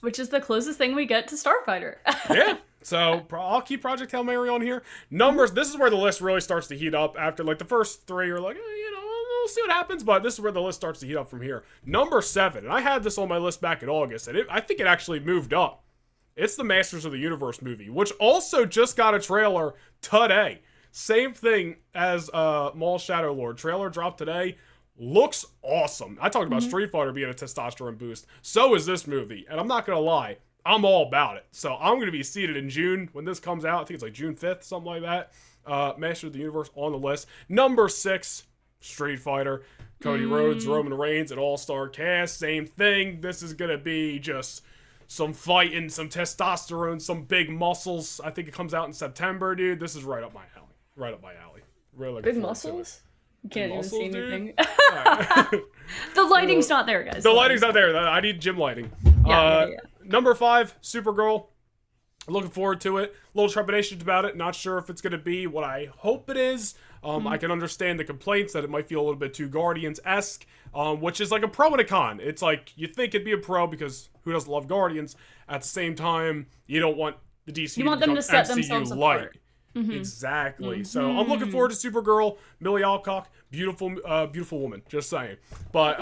Speaker 2: which is the closest thing we get to Starfighter.
Speaker 1: Yeah. So I'll keep Project Hail Mary on here. Numbers, this is where the list really starts to heat up after like the first 3 are like, we'll see what happens, but this is where the list starts to heat up from here. Number 7, and I had this on my list back in August, and I think it actually moved up. It's the Masters of the Universe movie, which also just got a trailer today. Same thing as Maul Shadow Lord. Trailer dropped today. Looks awesome. I talked about Street Fighter being a testosterone boost. So is this movie, and I'm not going to lie. I'm all about it. So I'm going to be seated in June when this comes out. I think it's like June 5th, something like that. Master of the Universe on the list. Number 6, Street Fighter. Cody Rhodes, Roman Reigns, an all-star cast. Same thing. This is going to be just some fighting, some testosterone, some big muscles. I think it comes out in September, dude. This is right up my alley. Right up my alley. Really
Speaker 2: big muscles? You can't even see anything.
Speaker 1: Right.
Speaker 2: The lighting's not there, guys.
Speaker 1: The lighting's not there. I need gym lighting.
Speaker 2: Yeah.
Speaker 1: Number 5, Supergirl. Looking forward to it. A little trepidation about it. Not sure if it's going to be what I hope it is. I can understand the complaints that it might feel a little bit too Guardians-esque, which is like a pro and a con. It's like you think it'd be a pro because who doesn't love Guardians? At the same time, you don't want the DC
Speaker 2: you want them to set themselves
Speaker 1: light.
Speaker 2: apart.
Speaker 1: Exactly. So I'm looking forward to Supergirl. Millie Alcock, beautiful woman. Just saying. But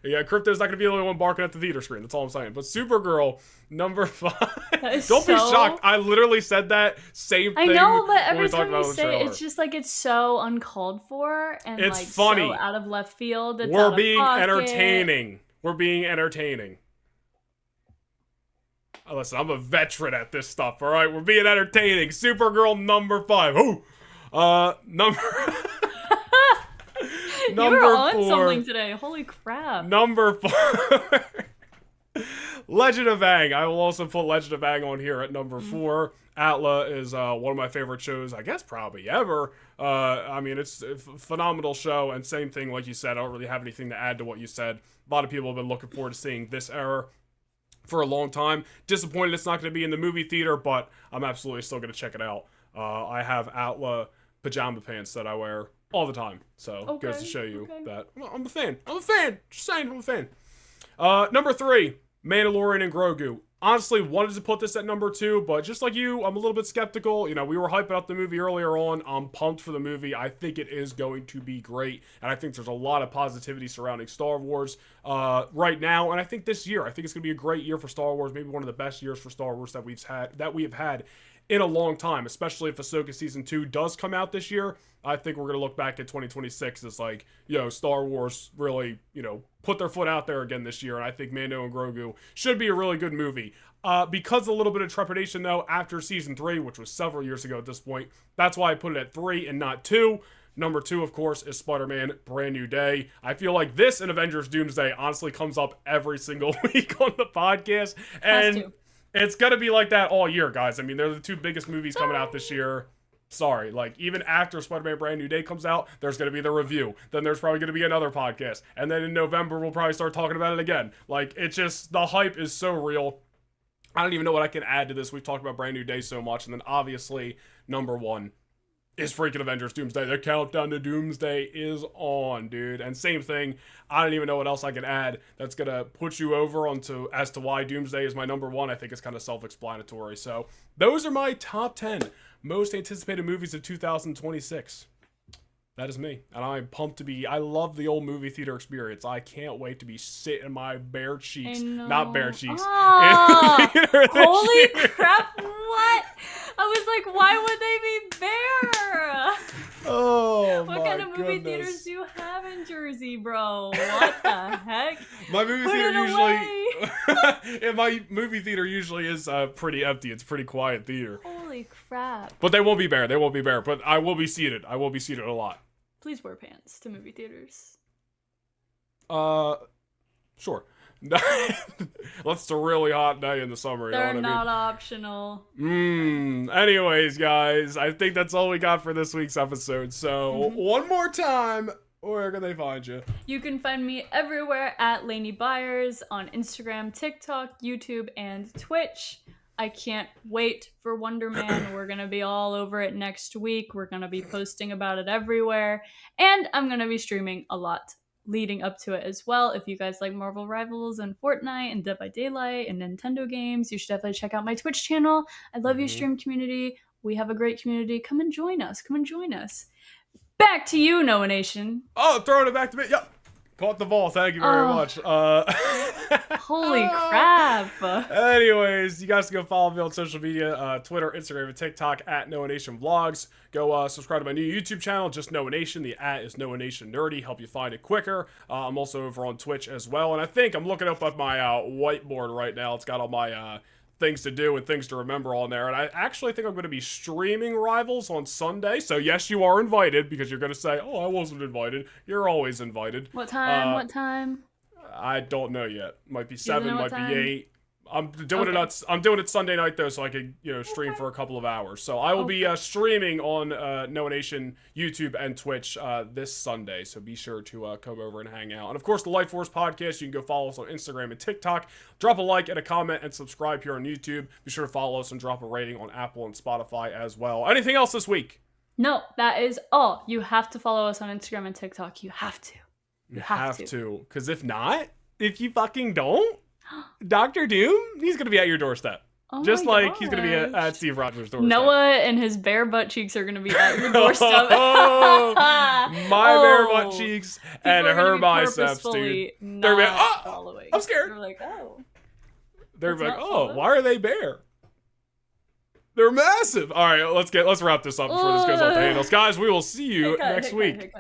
Speaker 1: yeah, Crypto's not gonna be the only one barking at the theater screen. That's all I'm saying. But Supergirl, number 5. Don't be shocked. I literally said that same thing.
Speaker 2: I know, but every time you say it, it's just like it's so uncalled for and
Speaker 1: it's
Speaker 2: like
Speaker 1: funny.
Speaker 2: So out of left field. It's
Speaker 1: We're being entertaining. We're being entertaining. Listen, I'm a veteran at this stuff, all right? We're being entertaining. Supergirl number 5. Ooh. Number...
Speaker 2: You were on something today. Holy crap.
Speaker 1: Number 4. Legend of Aang. I will also put Legend of Aang on here at number 4. Atla is one of my favorite shows, I guess probably ever. I mean, it's a phenomenal show, and same thing, like you said, I don't really have anything to add to what you said. A lot of people have been looking forward to seeing this era for a long time. Disappointed it's not going to be in the movie theater, but I'm absolutely still going to check it out. I have Atla pajama pants that I wear all the time, so goes to show you that I'm a fan. Just saying, I'm a fan. Number 3, Mandalorian and Grogu. Honestly, wanted to put this at number 2, but just like you, I'm a little bit skeptical. You know, we were hyping up the movie earlier on. I'm pumped for the movie. I think it is going to be great, and I think there's a lot of positivity surrounding Star Wars right now, and I think this year, I think it's going to be a great year for Star Wars, maybe one of the best years for Star Wars that we have had in a long time, especially if Ahsoka Season 2 does come out this year. I think we're going to look back at 2026 as like, Star Wars really, put their foot out there again this year, and I think Mando and Grogu should be a really good movie. Because a little bit of trepidation, though, after Season 3, which was several years ago at this point, that's why I put it at 3 and not 2. Number 2, of course, is Spider-Man Brand New Day. I feel like this and Avengers Doomsday honestly comes up every single week on the podcast, and it's going to be like that all year, guys. I mean, they're the 2 biggest movies coming out this year. Sorry, like, even after Spider-Man Brand New Day comes out, there's going to be the review. Then there's probably going to be another podcast. And then in November, we'll probably start talking about it again. Like, it's just, the hype is so real. I don't even know what I can add to this. We've talked about Brand New Day so much. And then, obviously, number 1 is freaking Avengers Doomsday. The countdown to Doomsday is on, dude. And same thing, I don't even know what else I can add that's going to put you over as to why Doomsday is my number 1. I think it's kind of self-explanatory. So, those are my top 10 most anticipated movies of 2026. That is me. And I'm pumped to be... I love the old movie theater experience. I can't wait to be sitting my bare cheeks. Not bare cheeks.
Speaker 2: Holy crap, what? I was like, why would they be bare?
Speaker 1: Oh,
Speaker 2: what kind of movie theaters do you have in Jersey, bro? What the heck?
Speaker 1: My movie theater usually is pretty empty. It's a pretty quiet theater.
Speaker 2: Holy crap.
Speaker 1: But they won't be bare. But I will be seated. I will be seated a lot.
Speaker 2: Please wear pants to movie theaters.
Speaker 1: Sure. That's a really hot day in the summer.
Speaker 2: They're not optional.
Speaker 1: Anyways, guys, I think that's all we got for this week's episode. So, one more time, where can they find you?
Speaker 2: You can find me everywhere at Laney Byers on Instagram, TikTok, YouTube, and Twitch. I can't wait for Wonder Man. We're going to be all over it next week. We're going to be posting about it everywhere. And I'm going to be streaming a lot leading up to it as well. If you guys like Marvel Rivals and Fortnite and Dead by Daylight and Nintendo games, you should definitely check out my Twitch channel. I love you, stream community. We have a great community. Come and join us. Back to you, Noah Nation.
Speaker 1: Oh, throwing it back to me. Yep. Caught the ball. Thank you very much.
Speaker 2: Holy crap.
Speaker 1: Anyways, you guys can go follow me on social media, Twitter, Instagram, and TikTok at Noah Nation Vlogs. Go subscribe to my new YouTube channel, just Noah Nation. The @ is Noah Nation Nerdy. Help you find it quicker. I'm also over on Twitch as well. And I think I'm looking up at my whiteboard right now. It's got all my things to do and things to remember on there. And I actually think I'm going to be streaming Rivals on Sunday. So yes, you are invited, because you're going to say, oh, I wasn't invited. You're always invited.
Speaker 2: What time?
Speaker 1: I don't know yet. Might be 7, might be 8. I'm doing it Sunday night though, so I could stream for a couple of hours. So I will be streaming on Noah Nation YouTube and Twitch this Sunday. So be sure to come over and hang out. And of course, the Lightforce podcast. You can go follow us on Instagram and TikTok. Drop a like and a comment and subscribe here on YouTube. Be sure to follow us and drop a rating on Apple and Spotify as well. Anything else this week?
Speaker 2: No, that is all. You have to follow us on Instagram and TikTok. You have to.
Speaker 1: You have to. Because if you fucking don't, Dr. Doom, he's going to be at your doorstep. Just like he's going to be at Steve Rogers' doorstep.
Speaker 2: Noah and his bare butt cheeks are going to be at your doorstep.
Speaker 1: My bare butt cheeks and her biceps, dude. They're like, I'm scared.
Speaker 2: They're like,
Speaker 1: They're like, why are they bare? They're massive. All right, let's wrap this up before this goes off the handles. Guys, we will see you next week.